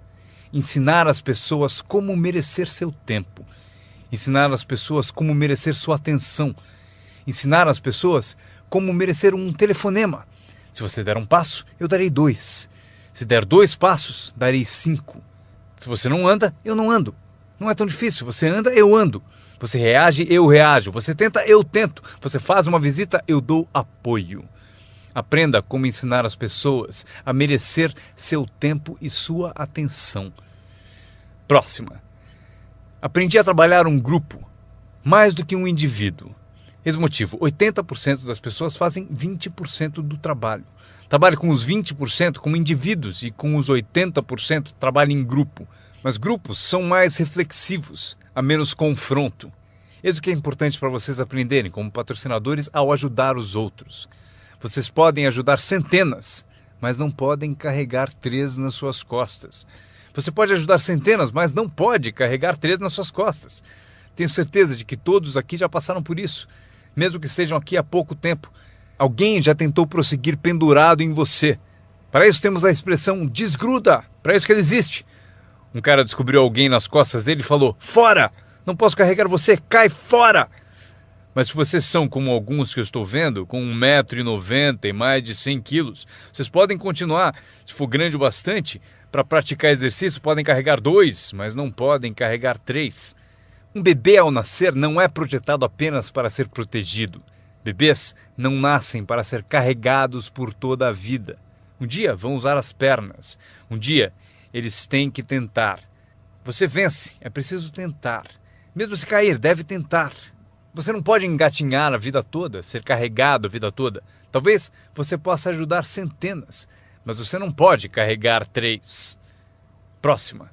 ensinar as pessoas como merecer seu tempo. Ensinar as pessoas como merecer sua atenção. Ensinar as pessoas como merecer um telefonema. Se você der um passo, eu darei 2. Se der 2 passos, darei 5. Se você não anda, eu não ando. Não é tão difícil. Você anda, eu ando. Você reage, eu reajo. Você tenta, eu tento. Você faz uma visita, eu dou apoio. Aprenda como ensinar as pessoas a merecer seu tempo e sua atenção. Próxima. Aprendi a trabalhar um grupo, mais do que um indivíduo. Esse motivo: 80% das pessoas fazem 20% do trabalho. Trabalhe com os 20% como indivíduos e com os 80% trabalhe em grupo. Mas grupos são mais reflexivos, há menos confronto. Isso que é importante para vocês aprenderem como patrocinadores ao ajudar os outros. Vocês podem ajudar centenas, mas não podem carregar 3 nas suas costas. Você pode ajudar centenas, mas não pode carregar 3 nas suas costas. Tenho certeza de que todos aqui já passaram por isso. Mesmo que estejam aqui há pouco tempo, alguém já tentou prosseguir pendurado em você. Para isso temos a expressão desgruda, para isso que ele existe. Um cara descobriu alguém nas costas dele e falou: fora! Não posso carregar você, cai fora! Mas se vocês são como alguns que eu estou vendo, com 1,90 m e mais de 100 quilos, vocês podem continuar. Se for grande o bastante, para praticar exercício podem carregar 2, mas não podem carregar 3. Um bebê ao nascer não é projetado apenas para ser protegido. Bebês não nascem para ser carregados por toda a vida. Um dia vão usar as pernas. Um dia eles têm que tentar. Você vence, é preciso tentar. Mesmo se cair, deve tentar. Você não pode engatinhar a vida toda, ser carregado a vida toda. Talvez você possa ajudar centenas, mas você não pode carregar 3. Próxima.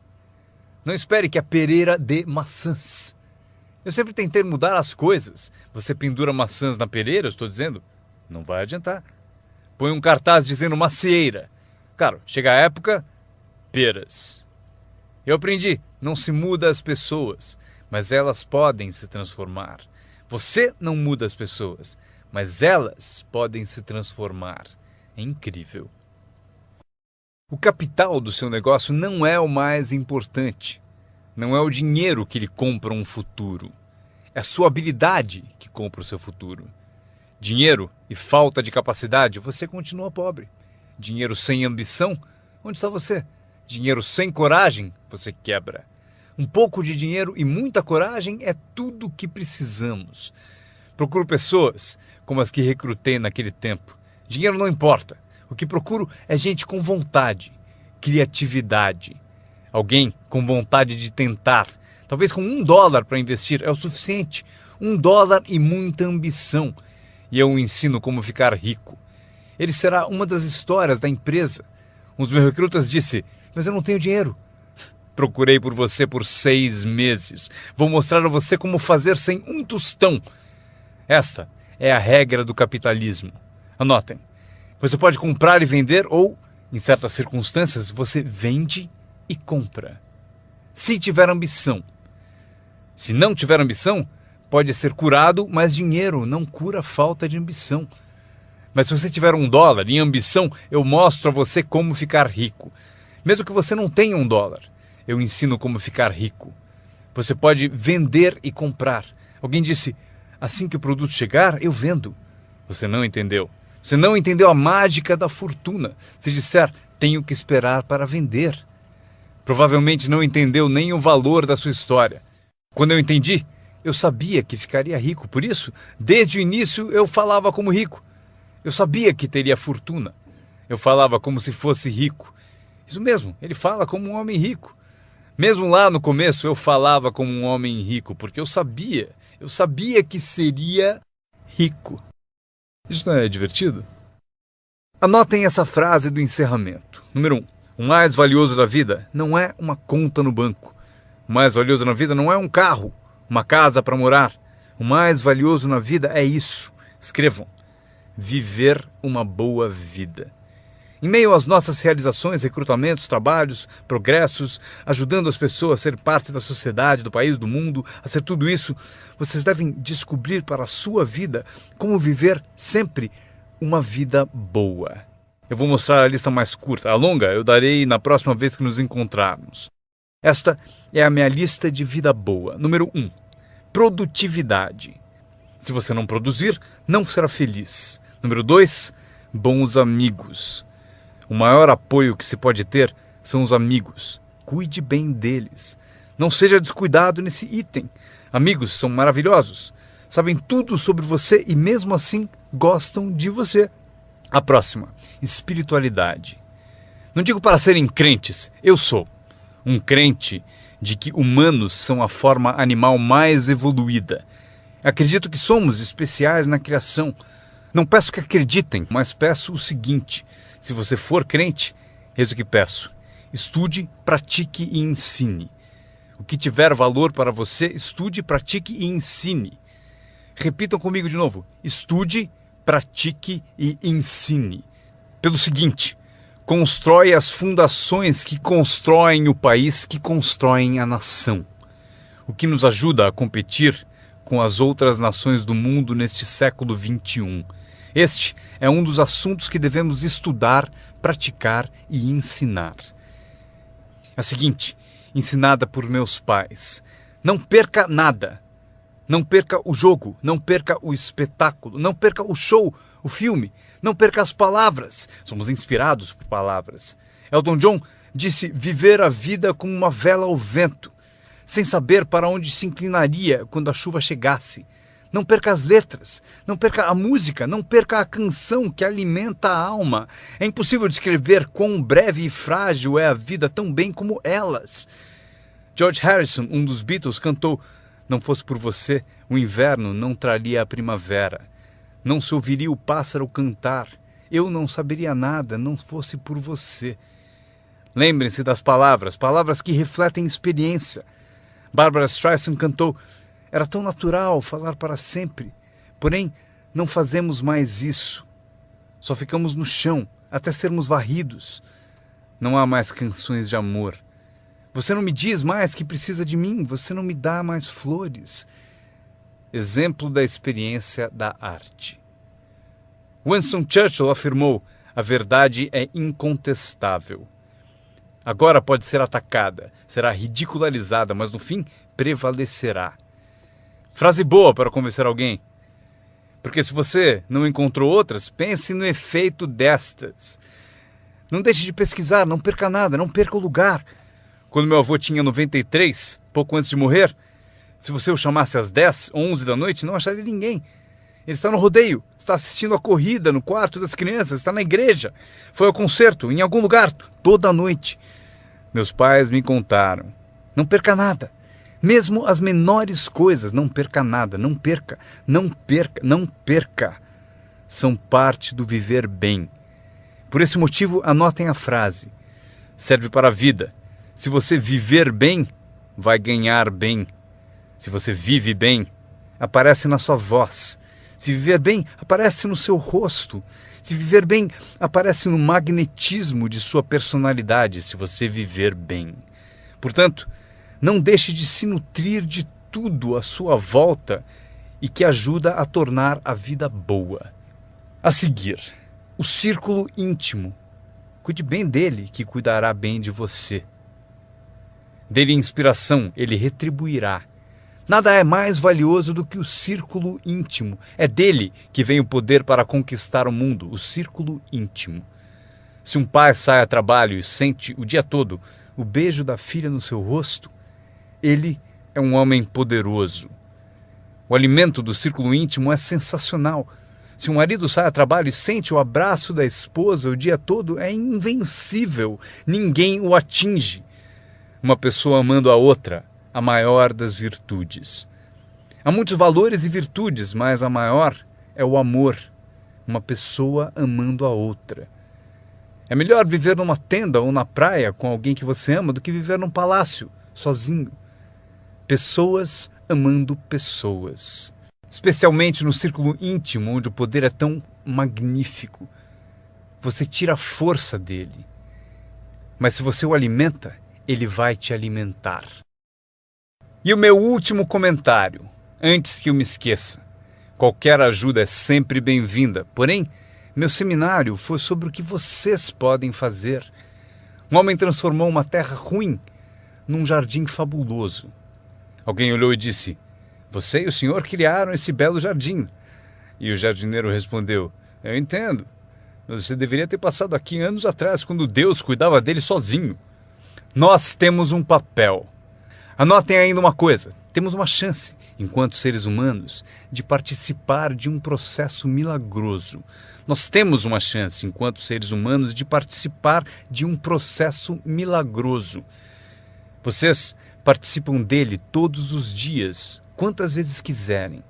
Não espere que a pereira dê maçãs. Eu sempre tentei mudar as coisas. Você pendura maçãs na pereira, eu estou dizendo? Não vai adiantar. Põe um cartaz dizendo macieira. Claro, chega a época, peras. Eu aprendi, não se muda as pessoas, mas elas podem se transformar. Você não muda as pessoas, mas elas podem se transformar. É incrível. O capital do seu negócio não é o mais importante. Não é o dinheiro que lhe compra um futuro. É a sua habilidade que compra o seu futuro. Dinheiro e falta de capacidade, você continua pobre. Dinheiro sem ambição, onde está você? Dinheiro sem coragem, você quebra. Um pouco de dinheiro e muita coragem é tudo o que precisamos. Procuro pessoas como as que recrutei naquele tempo. Dinheiro não importa. O que procuro é gente com vontade, criatividade. Alguém com vontade de tentar. Talvez com $1 para investir é o suficiente. $1 e muita ambição. E eu o ensino como ficar rico. Ele será uma das histórias da empresa. Um dos meus recrutas disse: mas eu não tenho dinheiro. Procurei por você por 6 meses. Vou mostrar a você como fazer sem um tostão. Esta é a regra do capitalismo. Anotem. Você pode comprar e vender ou, em certas circunstâncias, você vende e compra. Se tiver ambição. Se não tiver ambição, pode ser curado, mas dinheiro não cura a falta de ambição. Mas se você tiver $1 em ambição, eu mostro a você como ficar rico. Mesmo que você não tenha $1, eu ensino como ficar rico. Você pode vender e comprar. Alguém disse: assim que o produto chegar, eu vendo. Você não entendeu. Você não entendeu a mágica da fortuna. Se disser: tenho que esperar para vender. Provavelmente não entendeu nem o valor da sua história. Quando eu entendi, eu sabia que ficaria rico. Por isso, desde o início, eu falava como rico. Eu sabia que teria fortuna. Eu falava como se fosse rico. Isso mesmo, ele fala como um homem rico. Mesmo lá no começo, eu falava como um homem rico, porque eu sabia que seria rico. Isso não é divertido? Anotem essa frase do encerramento. Número 1. O mais valioso da vida não é uma conta no banco. O mais valioso na vida não é um carro. O uma casa para morar. O mais valioso na vida é isso. Escrevam: viver uma boa vida. Em meio às nossas realizações, recrutamentos, trabalhos, progressos, ajudando as pessoas a ser parte da sociedade, do país, do mundo, a ser tudo isso, vocês devem descobrir para a sua vida como viver sempre uma vida boa. Eu vou mostrar a lista mais curta. A longa eu darei na próxima vez que nos encontrarmos. Esta é a minha lista de vida boa. Número 1. Produtividade. Se você não produzir, não será feliz. Número 2. Bons amigos. O maior apoio que se pode ter são os amigos. Cuide bem deles. Não seja descuidado nesse item. Amigos são maravilhosos. Sabem tudo sobre você e mesmo assim gostam de você. A próxima, espiritualidade. Não digo para serem crentes, eu sou um crente de que humanos são a forma animal mais evoluída. Acredito que somos especiais na criação. Não peço que acreditem, mas peço o seguinte: se você for crente, eis o que peço: estude, pratique e ensine. O que tiver valor para você, estude, pratique e ensine. Repitam comigo de novo: estude, pratique e ensine. Pelo seguinte: constrói as fundações que constroem o país, que constroem a nação. O que nos ajuda a competir com as outras nações do mundo neste século XXI. Este é um dos assuntos que devemos estudar, praticar e ensinar. A seguinte, ensinada por meus pais: não perca nada. Não perca o jogo, não perca o espetáculo, não perca o show, o filme, não perca as palavras. Somos inspirados por palavras. Elton John disse viver a vida como uma vela ao vento, sem saber para onde se inclinaria quando a chuva chegasse. Não perca as letras, não perca a música, não perca a canção que alimenta a alma. É impossível descrever quão breve e frágil é a vida tão bem como elas. George Harrison, um dos Beatles, cantou: não fosse por você, o inverno não traria a primavera. Não se ouviria o pássaro cantar. Eu não saberia nada, não fosse por você. Lembrem-se das palavras, palavras que refletem experiência. Barbra Streisand cantou: era tão natural falar para sempre. Porém, não fazemos mais isso. Só ficamos no chão, até sermos varridos. Não há mais canções de amor. Você não me diz mais que precisa de mim, você não me dá mais flores. Exemplo da experiência da arte. Winston Churchill afirmou: a verdade é incontestável. Agora pode ser atacada, será ridicularizada, mas no fim prevalecerá. Frase boa para convencer alguém. Porque se você não encontrou outras, pense no efeito destas. Não deixe de pesquisar, não perca nada, não perca o lugar. Quando meu avô tinha 93, pouco antes de morrer, se você o chamasse às 10, 11 da noite, não acharia ninguém. Ele está no rodeio, está assistindo a corrida no quarto das crianças, está na igreja, foi ao concerto, em algum lugar, toda a noite. Meus pais me contaram: não perca nada. Mesmo as menores coisas, não perca nada, não perca, não perca, não perca. São parte do viver bem. Por esse motivo, anotem a frase. Serve para a vida. Se você viver bem, vai ganhar bem. Se você vive bem, aparece na sua voz. Se viver bem, aparece no seu rosto. Se viver bem, aparece no magnetismo de sua personalidade, se você viver bem. Portanto, não deixe de se nutrir de tudo à sua volta e que ajuda a tornar a vida boa. A seguir, o círculo íntimo. Cuide bem dele, que cuidará bem de você. Dê-lhe inspiração, ele retribuirá. Nada é mais valioso do que o círculo íntimo. É dele que vem o poder para conquistar o mundo, o círculo íntimo. Se um pai sai a trabalho e sente o dia todo o beijo da filha no seu rosto, ele é um homem poderoso. O alimento do círculo íntimo é sensacional. Se um marido sai a trabalho e sente o abraço da esposa o dia todo, é invencível. Ninguém o atinge. Uma pessoa amando a outra, a maior das virtudes. Há muitos valores e virtudes, mas a maior é o amor. Uma pessoa amando a outra. É melhor viver numa tenda ou na praia com alguém que você ama do que viver num palácio, sozinho. Pessoas amando pessoas. Especialmente no círculo íntimo, onde o poder é tão magnífico. Você tira a força dele. Mas se você o alimenta, ele vai te alimentar. E o meu último comentário, antes que eu me esqueça. Qualquer ajuda é sempre bem-vinda. Porém, meu seminário foi sobre o que vocês podem fazer. Um homem transformou uma terra ruim num jardim fabuloso. Alguém olhou e disse: "Você e o senhor criaram esse belo jardim." E o jardineiro respondeu: "Eu entendo. Você deveria ter passado aqui anos atrás, quando Deus cuidava dele sozinho." Nós temos um papel. Anotem ainda uma coisa. Temos uma chance, enquanto seres humanos, de participar de um processo milagroso. Nós temos uma chance, enquanto seres humanos, de participar de um processo milagroso. Vocês participam dele todos os dias, quantas vezes quiserem,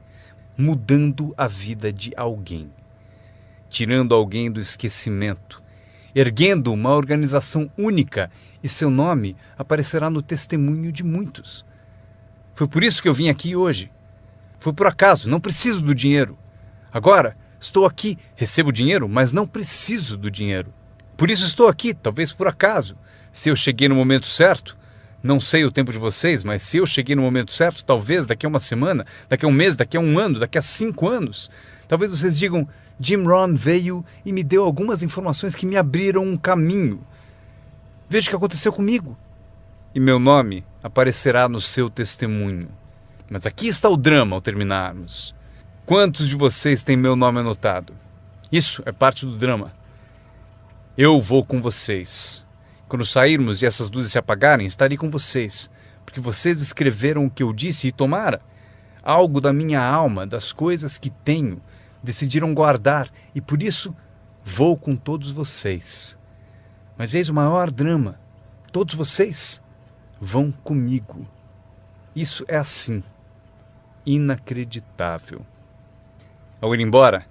mudando a vida de alguém, tirando alguém do esquecimento, erguendo uma organização única, e seu nome aparecerá no testemunho de muitos. Foi por isso que eu vim aqui hoje. Foi por acaso, não preciso do dinheiro. Agora, estou aqui, recebo dinheiro, mas não preciso do dinheiro. Por isso estou aqui, talvez por acaso. Se eu cheguei no momento certo, não sei o tempo de vocês, mas se eu cheguei no momento certo, talvez daqui a uma semana, daqui a um mês, daqui a um ano, daqui a 5 anos, talvez vocês digam: Jim Rohn veio e me deu algumas informações que me abriram um caminho. Veja o que aconteceu comigo. E meu nome aparecerá no seu testemunho. Mas aqui está o drama ao terminarmos. Quantos de vocês têm meu nome anotado? Isso é parte do drama. Eu vou com vocês. Quando sairmos e essas luzes se apagarem, estarei com vocês. Porque vocês escreveram o que eu disse e tomara. Algo da minha alma, das coisas que tenho, decidiram guardar. E por isso vou com todos vocês. Mas eis o maior drama. Todos vocês vão comigo. Isso é assim. Inacreditável. Ao ir embora,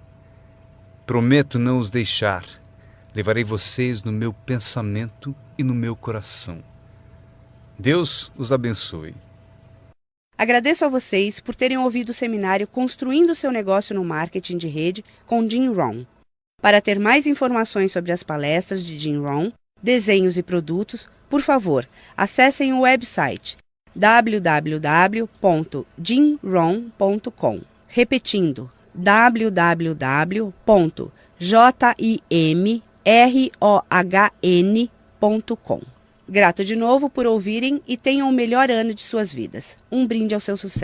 prometo não os deixar. Levarei vocês no meu pensamento e no meu coração. Deus os abençoe. Agradeço a vocês por terem ouvido o seminário Construindo seu Negócio no Marketing de Rede com Jim Rohn. Para ter mais informações sobre as palestras de Jim Rohn, desenhos e produtos, por favor, acessem o website www.jimrohn.com. Repetindo, www.jimrohn.com. Grato de novo por ouvirem e tenham o melhor ano de suas vidas. Um brinde ao seu sucesso.